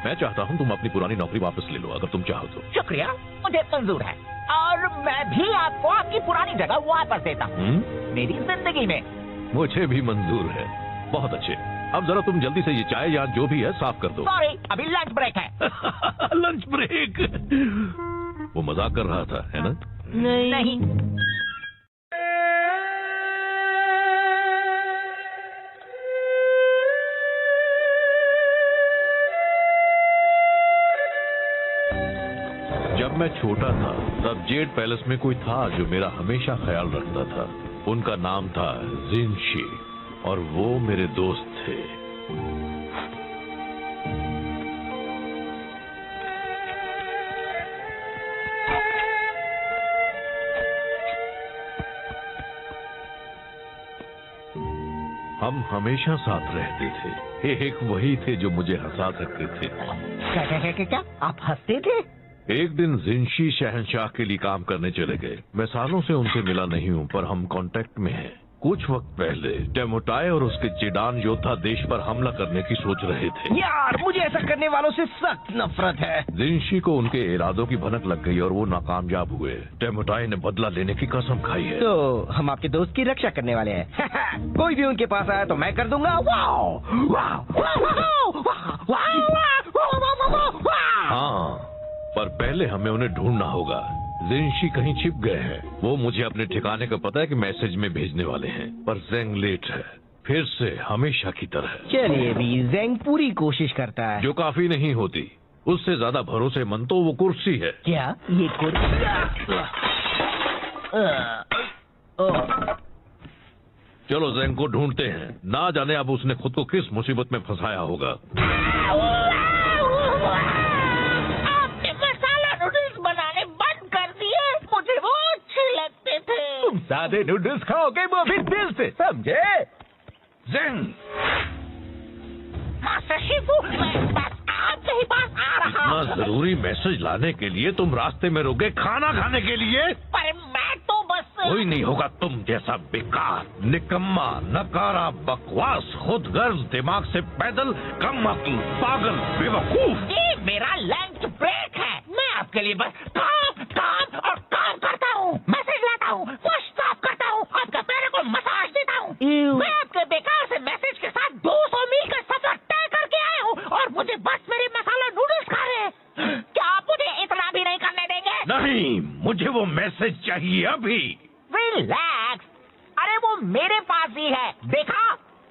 मैं चाहता हूँ तुम अपनी पुरानी नौकरी वापस ले लो, अगर तुम चाहो तो। शुक्रिया, मुझे मंजूर है और मैं भी आपको आपकी पुरानी जगह वापस देता हूँ। मेरी जिंदगी में। मुझे भी मंजूर है। बहुत अच्छे, अब जरा तुम जल्दी से ये चाय या जो भी है साफ कर दो। सॉरी, अभी लंच ब्रेक है। Lunch break. वो मजाक कर रहा था, है ना? नहीं। जब मैं छोटा था तब जेड पैलेस में कोई था जो मेरा हमेशा ख्याल रखता था। उनका नाम था जिनशी और वो मेरे दोस्त थे। हम हमेशा साथ रहते थे। एक वही थे जो मुझे हंसा सकते थे। क्या? आप हंसते थे? एक दिन जिनशी शहंशाह के लिए काम करने चले गए। मैं सालों से उनसे मिला नहीं हूँ, पर हम कांटेक्ट में हैं। कुछ वक्त पहले टेमोटाई और उसके जेडान योद्धा देश पर हमला करने की सोच रहे थे। यार, मुझे ऐसा करने वालों से सख्त नफरत है। जिनशी को उनके इरादों की भनक लग गई और वो नाकामयाब हुए। टेमोटाई ने बदला लेने की कसम खाई है। तो हम आपके दोस्त की रक्षा करने वाले हैं। कोई भी उनके पास आया तो मैं कर दूंगा। Wow, wow, wow, wow. हाँ, पर पहले हमें उन्हें ढूंढना होगा। जिनशी कहीं छिप गए हैं। वो मुझे अपने ठिकाने का पता है कि मैसेज में भेजने वाले हैं, पर जेंग लेट है, फिर से हमेशा की तरह। चलिए भी, जेंग पूरी कोशिश करता है। जो काफी नहीं होती। उससे ज्यादा भरोसेमंद तो वो कुर्सी है। क्या ये कुर्सी? चलो जेंग को ढूंढते हैं। ना जाने अब उसने खुद को किस मुसीबत में फंसाया होगा। सादे नूडल्स खाओगे, वो भी दिल से, समझे? जेंग, मास्टर शिफू, मैं बस आपके ही पास आ रहा हूँ। इतना जरूरी मैसेज लाने के लिए तुम रास्ते में रुके खाना खाने के लिए? पर मैं तो बस कोई नहीं होगा तुम जैसा बेकार, निकम्मा, नकारा, बकवास, खुद गर्म, दिमाग से पैदल, कम अक्ल, पागल, बेवकूफ। ये मेरा लंच ब्रेक है। मैं आपके लिए बस काम काम और काम करता हूँ। मैसेज लाता हूँ, वॉश साफ करता हूँ, आपके पैरों को मसाज देता हूँ। मैं आपके बेकार से मैसेज के साथ 200 मील का सफर तय करके आया हूँ और मुझे बस मेरे मसाला नूडल्स खा रहे हैं। क्या आप मुझे इतना भी नहीं करने देंगे? नहीं, मुझे वो मैसेज चाहिए अभी। रिलैक्स, अरे वो मेरे पास ही है, देखा?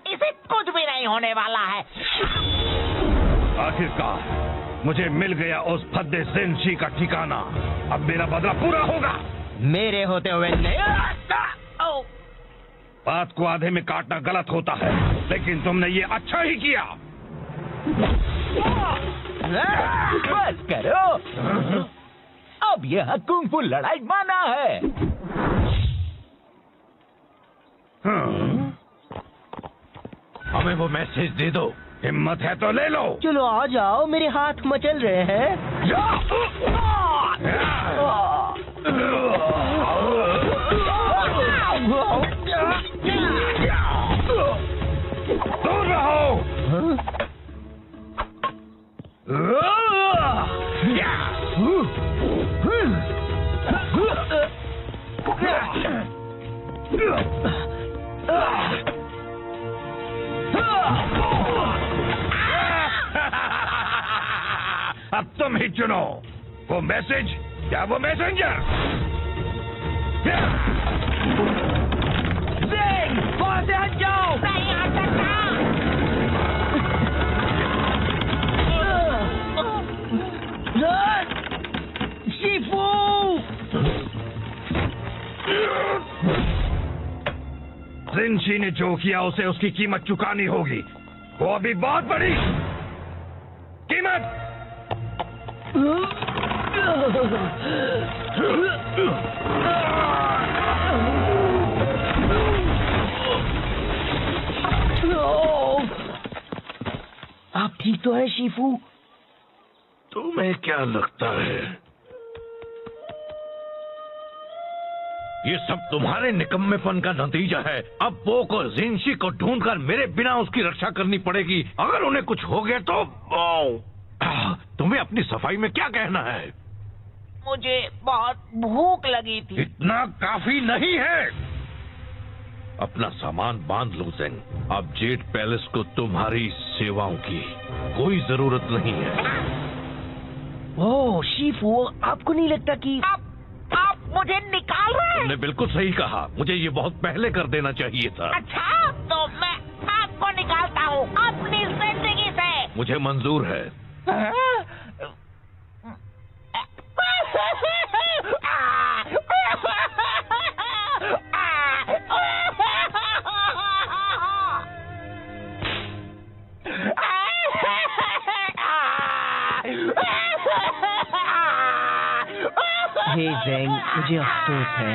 इसे कुछ भी नहीं होने वाला है। आखिरकार मुझे मिल गया उस भद्दे जिनशी का ठिकाना। अब मेरा बदला पूरा होगा। मेरे होते हुए नहीं। बात को आधे में काटना गलत होता है, लेकिन तुमने ये अच्छा ही किया। बस करो, अब यह कुंग-फू लड़ाई माना है। हमें वो मैसेज दे दो। हिम्मत है तो ले लो। चलो आ जाओ, मेरे हाथ मचल रहे हैं। दूर रहो। अब तुम ही चुनो, वो मैसेज या वो मैसेंजर। वहाँ से हट जाओ। नहीं आ सकता। शिफू, जिनशी ने जो किया उसे उसकी कीमत चुकानी होगी। वो अभी बहुत बड़ी कीमत। आप ठीक तो है शिफू? तुम्हें क्या लगता है ये सब तुम्हारे निकम्मेपन का नतीजा है? अब वो को जिनशी को ढूंढकर मेरे बिना उसकी रक्षा करनी पड़ेगी। अगर उन्हें कुछ हो गया तो तुम्हें अपनी सफाई में क्या कहना है? मुझे बहुत भूख लगी थी। इतना काफी नहीं है। अपना सामान बांध लो ज़ेंग। अब जेड पैलेस को तुम्हारी सेवाओं की कोई जरूरत नहीं है। ओह शिफू, आपको नहीं लगता कि आप मुझे निकाल रहे हैं? तुमने बिल्कुल सही कहा, मुझे ये बहुत पहले कर देना चाहिए था। अच्छा, तो मैं आपको निकालता हूँ अपनी जिंदगी से। मुझे मंजूर है। हे ज़ेंग, मुझे अफसोस है।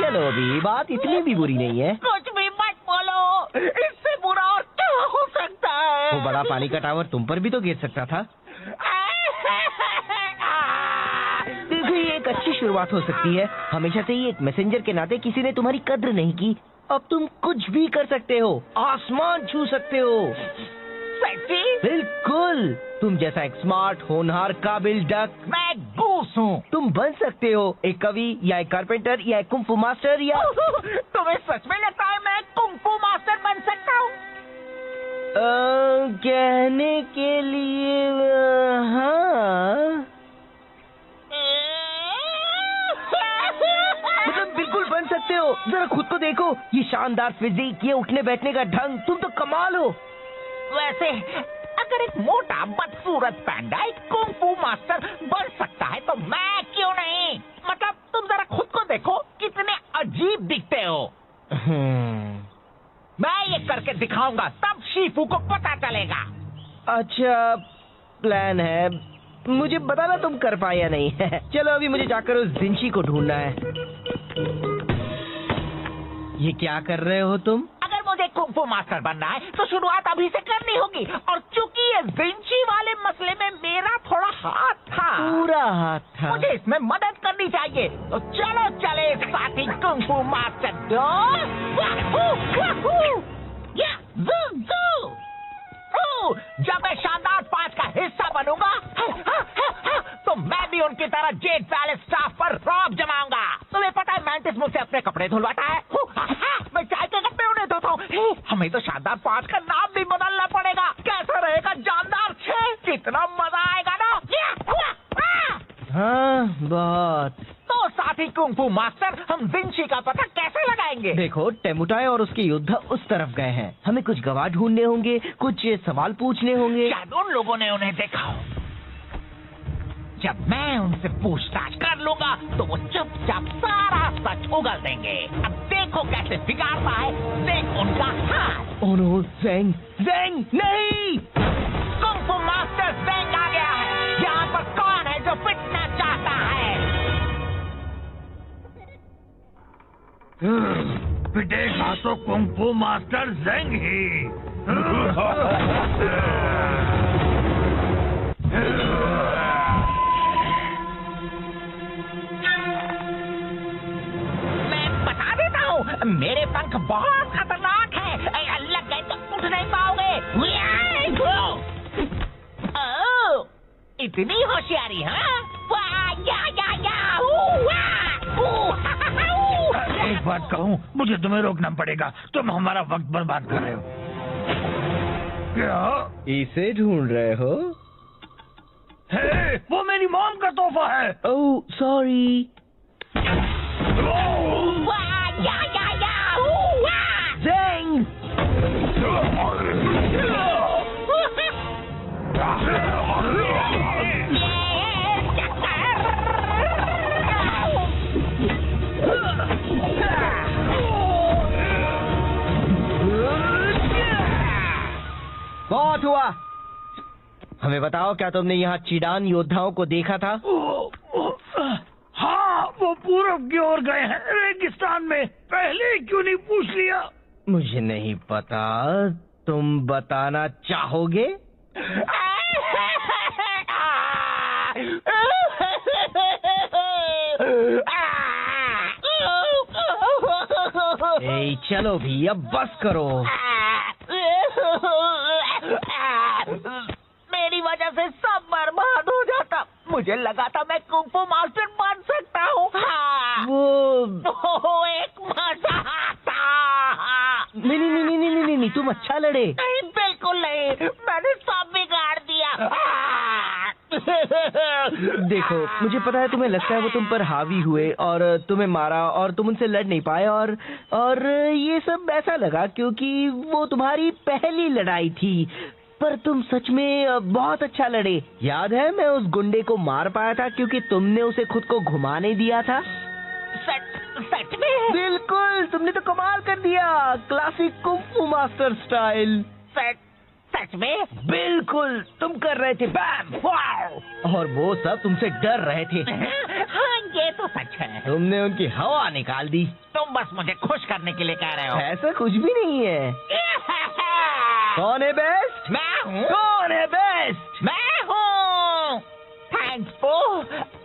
चलो अभी बात इतनी भी बुरी नहीं है। कुछ भी मत बोलो, इससे बुरा और क्या हो सकता है? वो बड़ा पानी का टावर तुम पर भी तो गिर सकता था। देखो, ये एक अच्छी शुरुआत हो सकती है। हमेशा से ही एक मैसेंजर के नाते किसी ने तुम्हारी कद्र नहीं की। अब तुम कुछ भी कर सकते हो, आसमान छू सकते हो। सच्ची? बिल्कुल, तुम जैसा एक स्मार्ट, होनहार, काबिल डक। मैं गूस हूँ। तुम बन सकते हो एक कवि या एक कारपेंटर या एक कुंफू मास्टर या तुम्हें सच में लगता है मैं कुंफू मास्टर बन सकता हूँ? कहने के लिए हाँ, मतलब बिल्कुल बन सकते हो। जरा खुद को देखो, ये शानदार फिजिक, ये उठने बैठने का ढंग, तुम तो कमाल हो। वैसे अगर एक मोटा बदसूरत पैंडा एक कुंफू मास्टर बन सकता है तो मैं क्यों नहीं? मतलब तुम जरा खुद को देखो, कितने अजीब दिखते हो। मैं ये करके दिखाऊंगा, तब शिफू को पता चलेगा। अच्छा प्लान है, मुझे बताना तुम कर पाए या नहीं। चलो अभी मुझे जाकर उस जिंशी को ढूंढना है। ये क्या कर रहे हो तुम? अगर मुझे कुंफू मास्टर बनना है तो शुरुआत अभी से करनी होगी, और चूंकि ये जिंशी वाले मसले में मेरा थोड़ा हाथ था, पूरा हाथ था। मुझे इसमें मदद करनी चाहिए। तो चलो चले साथी कुंफू मास्टर। जब मैं शानदार 5 का हिस्सा बनूंगा तो मैं भी उनकी तरह जेड पैलेस स्टाफ पर रौब जमाऊंगा। तुम्हें पता है मैंटिस मुझसे अपने कपड़े धुलवाता है। मैं चाय के कपड़े उन्हें धोता हूँ। हमें तो शानदार 5 का नाम भी बदलना पड़ेगा। कैसा रहेगा जानदार 6? कितना मजा आएगा ना। हाँ बहुत। तो साथी कुंफू मास्टर, हम जिंशी का पता कैसे लगाएंगे? देखो, टेमुटाई और उसके योद्धा उस तरफ गए हैं। हमें कुछ गवाह ढूंढने होंगे, कुछ सवाल पूछने होंगे। शायद उन लोगों ने उन्हें देखा हो। जब मैं उनसे पूछताछ कर लूंगा तो वो चुपचाप सारा सच उगल देंगे। अब देखो कैसे बिगाड़ता है, देख उनका हाथ। ओह नो, ज़ेंग, ज़ेंग नहीं! कुंफू मास्टर ज़ेंग आ गया है। यहाँ पर कौन है जो पिटना चाहता है? पिटेगा तो कुंफू मास्टर ज़ेंग ही। मैं बता देता हूँ, मेरे पंख बहुत खतरनाक है। लग गए तो उठ नहीं पाओगे। ओह, इतनी होशियारी, हाँ? एक बात कहूँ, मुझे तुम्हें रोकना पड़ेगा। तुम हमारा वक्त बर्बाद कर रहे हो। क्या इसे ढूंढ रहे हो? है? वो मेरी मॉम का तोहफा है। Oh sorry. ज़ेंग! बहुत हुआ। हमें बताओ, क्या तुमने यहाँ चीडान योद्धाओं को देखा था? हाँ, वो पूरब की ओर गए हैं, रेगिस्तान में। पहले क्यों नहीं पूछ लिया? मुझे नहीं पता, तुम बताना चाहोगे? ए, चलो भी, अब बस करो। मेरी वजह से सब बर्बाद हो जाता। मुझे लगा था मैं कुंफू मास्टर बन सकता हूँ। हाँ। वो एक नहीं, तुम अच्छा लड़े। नहीं, बिल्कुल नहीं, मैंने सब बिगाड़ दिया। देखो, मुझे पता है तुम्हें लगता है वो तुम पर हावी हुए और तुम्हें मारा और तुम उनसे लड़ नहीं पाए और ये सब ऐसा लगा क्योंकि वो तुम्हारी पहली लड़ाई थी। पर तुम सच में बहुत अच्छा लड़े। याद है मैं उस गुंडे को मार पाया था क्योंकि तुमने उसे खुद को घुमाने दिया था। सच में? बिल्कुल, तुमने तो कमाल कर दिया, क्लासिक कुंफू मास्टर स्टाइल। सच में? बिल्कुल, तुम कर रहे थे बैम वाओ, और वो सब तुमसे डर रहे थे। हाँ, ये तो सच है। तुमने उनकी हवा निकाल दी। तुम बस मुझे खुश करने के लिए कह रहे हो। ऐसा कुछ भी नहीं है। कौन है बेस्ट? मैं हूँ। कौन है बेस्ट? मैं हूँ। थैंक्स पो,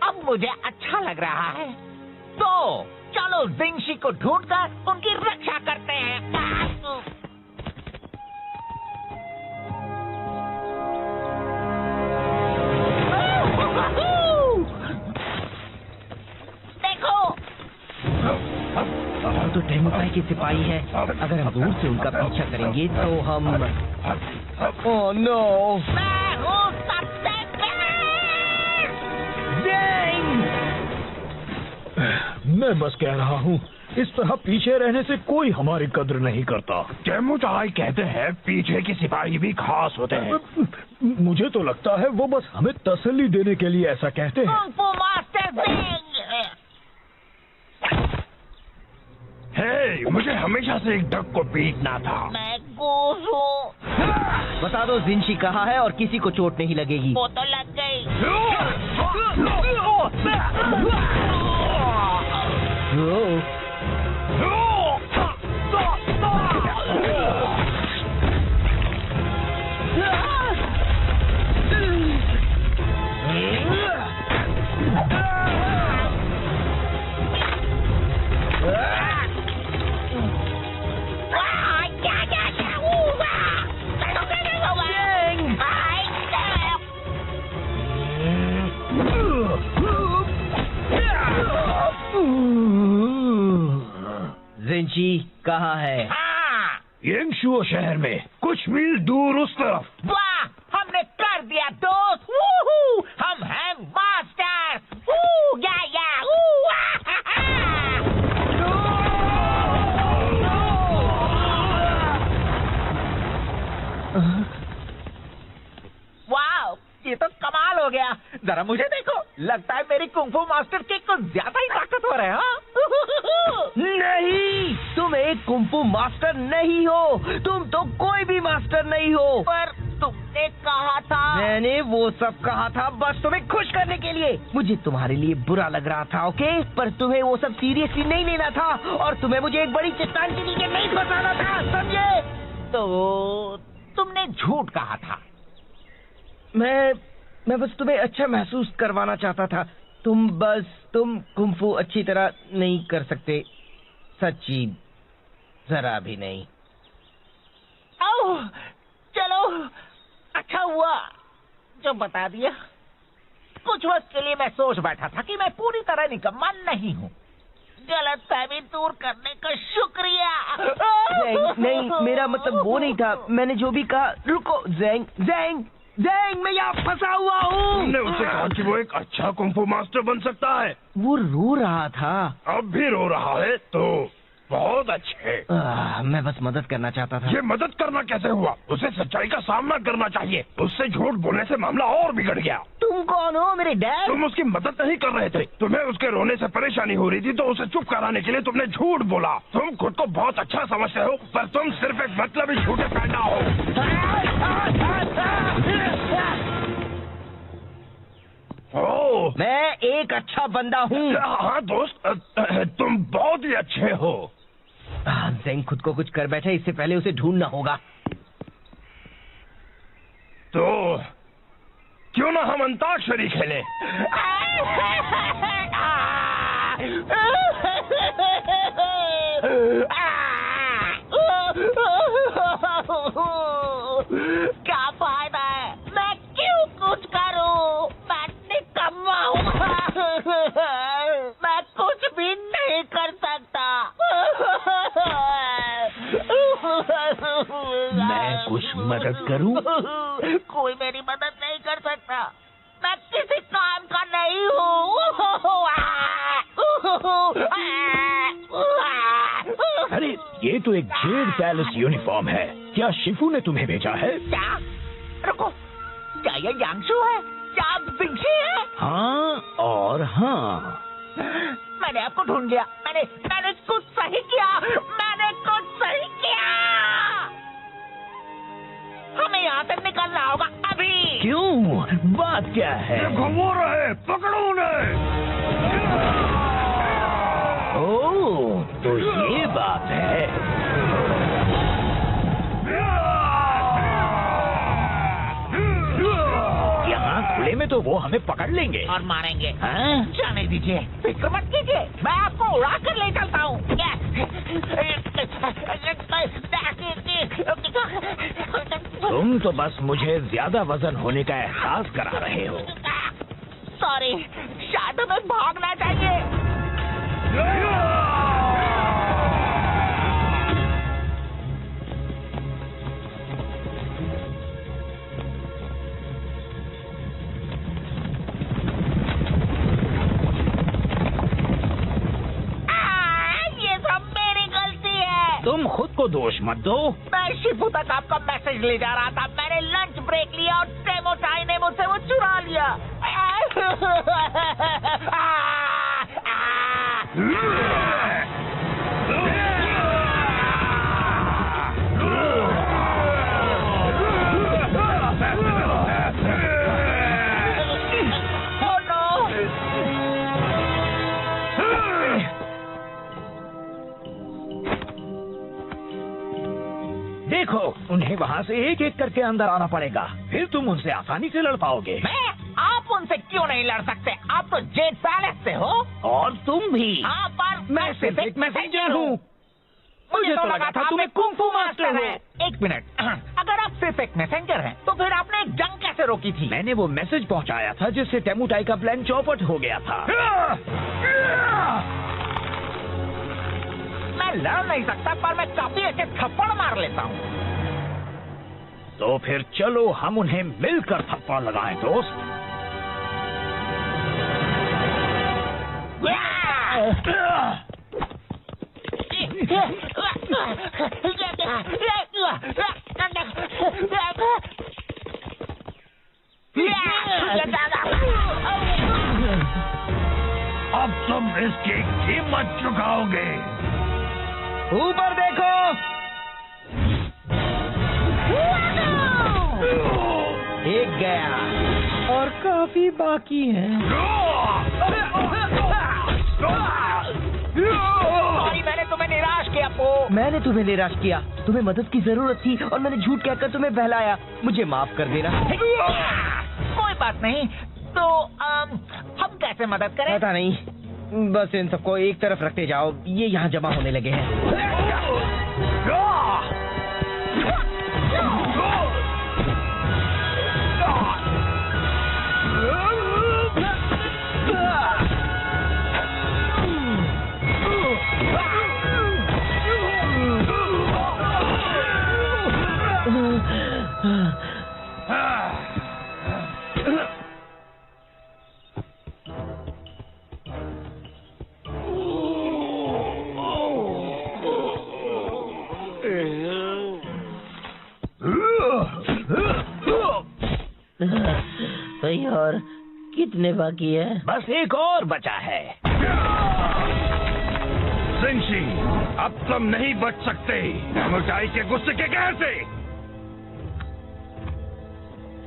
अब मुझे अच्छा लग रहा है। तो चलो जिंशी को ढूंढकर उनकी रक्षा करते हैं। देखो, तो टेमुकाई के सिपाही है। अगर हम दूर से उनका पीछा करेंगे तो हम ओह नो, मैं हूँ सबसे बेस्ट। मैं बस कह रहा हूँ, इस तरह पीछे रहने से कोई हमारी कद्र नहीं करता। चेमुचाई कहते हैं पीछे के सिपाही भी खास होते हैं। मुझे तो लगता है वो बस हमें तसल्ली देने के लिए ऐसा कहते हैं। कुंफू मास्टर जिंग। हे, मुझे हमेशा से एक डक को पीटना था। मैं गूस हूँ। बता दो जिंशी कहाँ है और किसी को चोट नहीं लगेगी। वो तो लग गई। जिंशी कहाँ है? हाँ, येंगशुओ शहर में कुछ मील दूर उस तरफ। वाह, हमने कर दिया दोस्त। वूहू, हम हैं मास्टर। वू, या, वू, वाह, ये तो कमाल हो गया। जरा मुझे देखो, लगता है मेरी कुंफू मास्टर की कुछ ज्यादा ही ताकतवर है। हाँ? नहीं, तुम एक कुंफू मास्टर नहीं हो। तुम तो कोई भी मास्टर नहीं हो। पर तुमने कहा था। मैंने वो सब कहा था बस तुम्हें खुश करने के लिए। मुझे तुम्हारे लिए बुरा लग रहा था, ओके? पर तुम्हें वो सब सीरियसली नहीं लेना था और तुम्हें मुझे एक बड़ी चट्टान के नीचे नहीं फंसाना था, समझे? तो तुमने झूठ कहा था। मैं बस तुम्हें अच्छा महसूस करवाना चाहता था। तुम कुंफू अच्छी तरह नहीं कर सकते, सच्ची जरा भी नहीं। ओह, चलो, अच्छा हुआ जो बता दिया। कुछ वक्त के लिए मैं सोच बैठा था कि मैं पूरी तरह निकम्मा नहीं हूँ। गलतफहमी दूर करने का शुक्रिया। नहीं, मेरा मतलब वो नहीं था। मैंने जो भी कहा। रुको, ज़ेंग, मैं यहाँ फंसा हुआ हूँ। तुमने उसे कहा कि वो एक अच्छा कुंफू मास्टर बन सकता है। वो रो रहा था। अब भी रो रहा है तो बहुत अच्छे। मैं बस मदद करना चाहता था। ये मदद करना कैसे हुआ? उसे सच्चाई का सामना करना चाहिए। उससे झूठ बोलने से मामला और बिगड़ गया। तुम कौन हो, मेरे डैड? तुम उसकी मदद नहीं कर रहे थे। तुम्हें उसके रोने से परेशानी हो रही थी तो उसे चुप कराने के लिए तुमने झूठ बोला। तुम खुद को बहुत अच्छा समझते हो पर तुम सिर्फ एक मतलबी झूठे पैदा हो। ओह, मैं एक अच्छा बंदा हूँ। हाँ दोस्त, तुम बहुत ही अच्छे हो। ज़ेंग खुद को कुछ कर बैठे, इससे पहले उसे ढूंढना होगा। तो क्यों ना हम अंताक्षरी खेलें? क्या फायदा है? मैं क्यों कुछ करूं? मैं निकम्मा हूँ। मैं कुछ भी नहीं कर सकता। मदद करूं? कोई मेरी मदद नहीं कर सकता, मैं किसी काम का नहीं हूँ। अरे ये तो एक जेड पैलेस यूनिफॉर्म है। क्या शिफू ने तुम्हें भेजा है? क्या? रुको, क्या ये यांगशु है? क्या आप जिंगशी है? हाँ और हाँ। मैंने आपको ढूंढ लिया। मैंने कुछ सही किया। मैंने कुछ सही किया। हमें यहाँ से निकलना होगा अभी। क्यों? बात क्या है? घुमा रहे, पकड़ो उन्हें। ओह, तो ये बात है। यहाँ खुले में तो वो हमें पकड़ लेंगे और मारेंगे। हाँ? जाने दीजिए, फिक्र मत कीजिए, मैं आपको उड़ा कर ले चलता हूँ। तुम तो बस मुझे ज्यादा वजन होने का एहसास करा रहे हो। सॉरी, शायद हमें भागना चाहिए। तुम खुद को दोष मत दो। मैं शिफू तक आपका मैसेज ले जा रहा था। मैंने लंच ब्रेक लिया और टेमोटाई ने मुझसे वो चुरा लिया। देखो, उन्हें वहाँ से एक एक करके अंदर आना पड़ेगा, फिर तुम उनसे आसानी से लड़ पाओगे। मैं? आप उनसे क्यों नहीं लड़ सकते? आप तो जेड पैलेस से हो। और तुम भी। हाँ, पर मैं सिर्फ एक मैसेंजर हूँ। मुझे तो लगा था तुम्हें कुंफू मास्टर हो। एक मिनट, अगर आप सिर्फ एक मैसेंजर हैं, तो फिर आपने एक जंग कैसे रोकी थी? मैंने वो मैसेज पहुँचाया था जिससे टेमुटाई का प्लान चौपट हो गया था। मैं लड़ नहीं सकता, पर मैं काफी अच्छे थप्पड़ मार लेता हूँ। तो फिर चलो हम उन्हें मिलकर थप्पड़ लगाएं, दोस्त। अब तुम इसकी कीमत चुकाओगे। ऊपर देखो। एक गया और काफी बाकी है। सॉरी, मैंने तुम्हें निराश किया। मैंने तुम्हें निराश किया। तुम्हें मदद की जरूरत थी और मैंने झूठ कहकर तुम्हें बहलाया। मुझे माफ कर देना। कोई बात नहीं। तो हम कैसे मदद करें? पता नहीं, बस इन सबको एक तरफ रखते जाओ। ये यहाँ जमा होने लगे हैं। भाई, और कितने बाकी है? बस एक और बचा है। जिंगशी, अब तुम नहीं बच सकते टेमुटाई के गुस्से के कहर से।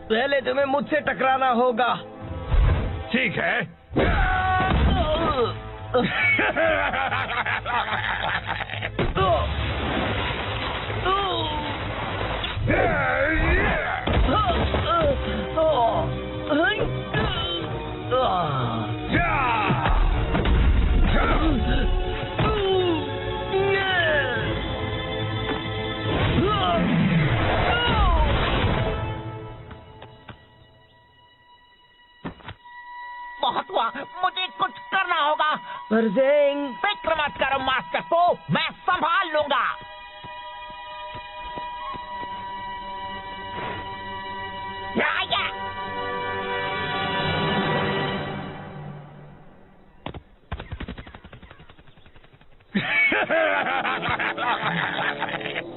पहले तुम्हें मुझसे टकराना होगा। ठीक है। बहुत हुआ, मुझे कुछ करना होगा। परजेंग, फिक्र मत करो मास्टर को, मैं संभाल लूंगा।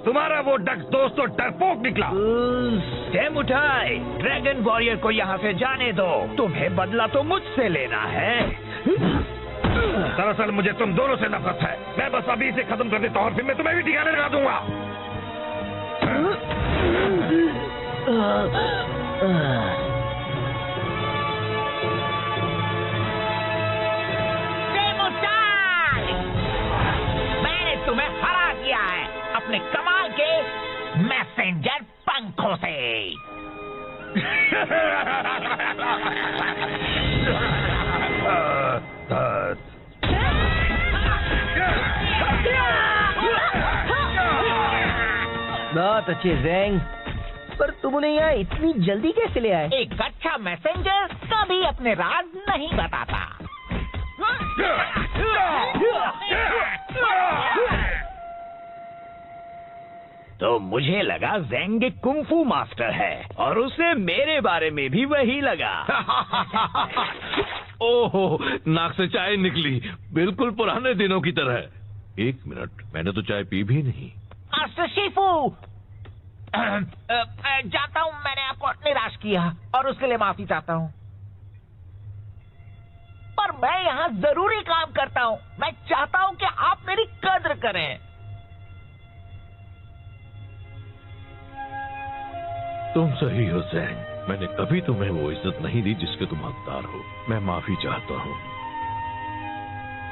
तुम्हारा वो दोस्त तो डरपोक निकला। जैमुठाई, ड्रैगन वॉरियर को यहाँ से जाने दो। तुम्हें बदला तो मुझसे लेना है। दरअसल मुझे तुम दोनों से नफरत है। मैं बस अभी इसे खत्म कर देता हूँ और फिर मैं तुम्हें भी ठिकाने लगा दूंगा। मैंने तुम्हें हरा दिया है अपने कमाल के मैसेंजर पंखों से। बहुत अच्छे ज़ैंग, पर तुम उन्हें यहाँ इतनी जल्दी कैसे ले आए? एक अच्छा मैसेंजर कभी अपने राज नहीं बताता। तो मुझे लगा ज़ैंग एक कुंफू मास्टर है और उसे मेरे बारे में भी वही लगा। ओहो, नाक से चाय निकली, बिल्कुल पुराने दिनों की तरह। 1 मिनट, मैंने तो चाय पी भी नहीं। मास्टर शिफू, जानता हूँ मैंने आपको निराश किया और उसके लिए माफी चाहता हूँ, पर मैं यहाँ जरूरी काम करता हूँ। मैं चाहता हूँ कि आप मेरी कद्र करें। तुम सही हो ज़ैंग, मैंने कभी तुम्हें वो इज्जत नहीं दी जिसके तुम हकदार हो। मैं माफी चाहता हूँ।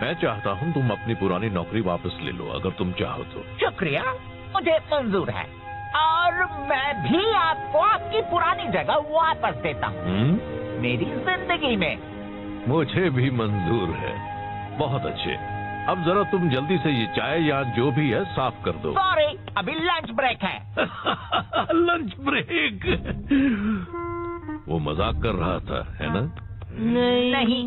मैं चाहता हूँ तुम अपनी पुरानी नौकरी वापस ले लो, अगर तुम चाहो तो। शुक्रिया, मुझे मंजूर है और मैं भी आपको आपकी पुरानी जगह वापस देता हूँ मेरी जिंदगी में। मुझे भी मंजूर है। बहुत अच्छे, अब जरा तुम जल्दी से ये चाय या जो भी है साफ कर दो। सॉरी, अभी लंच ब्रेक है। Lunch break? वो मजाक कर रहा था, है ना? नहीं।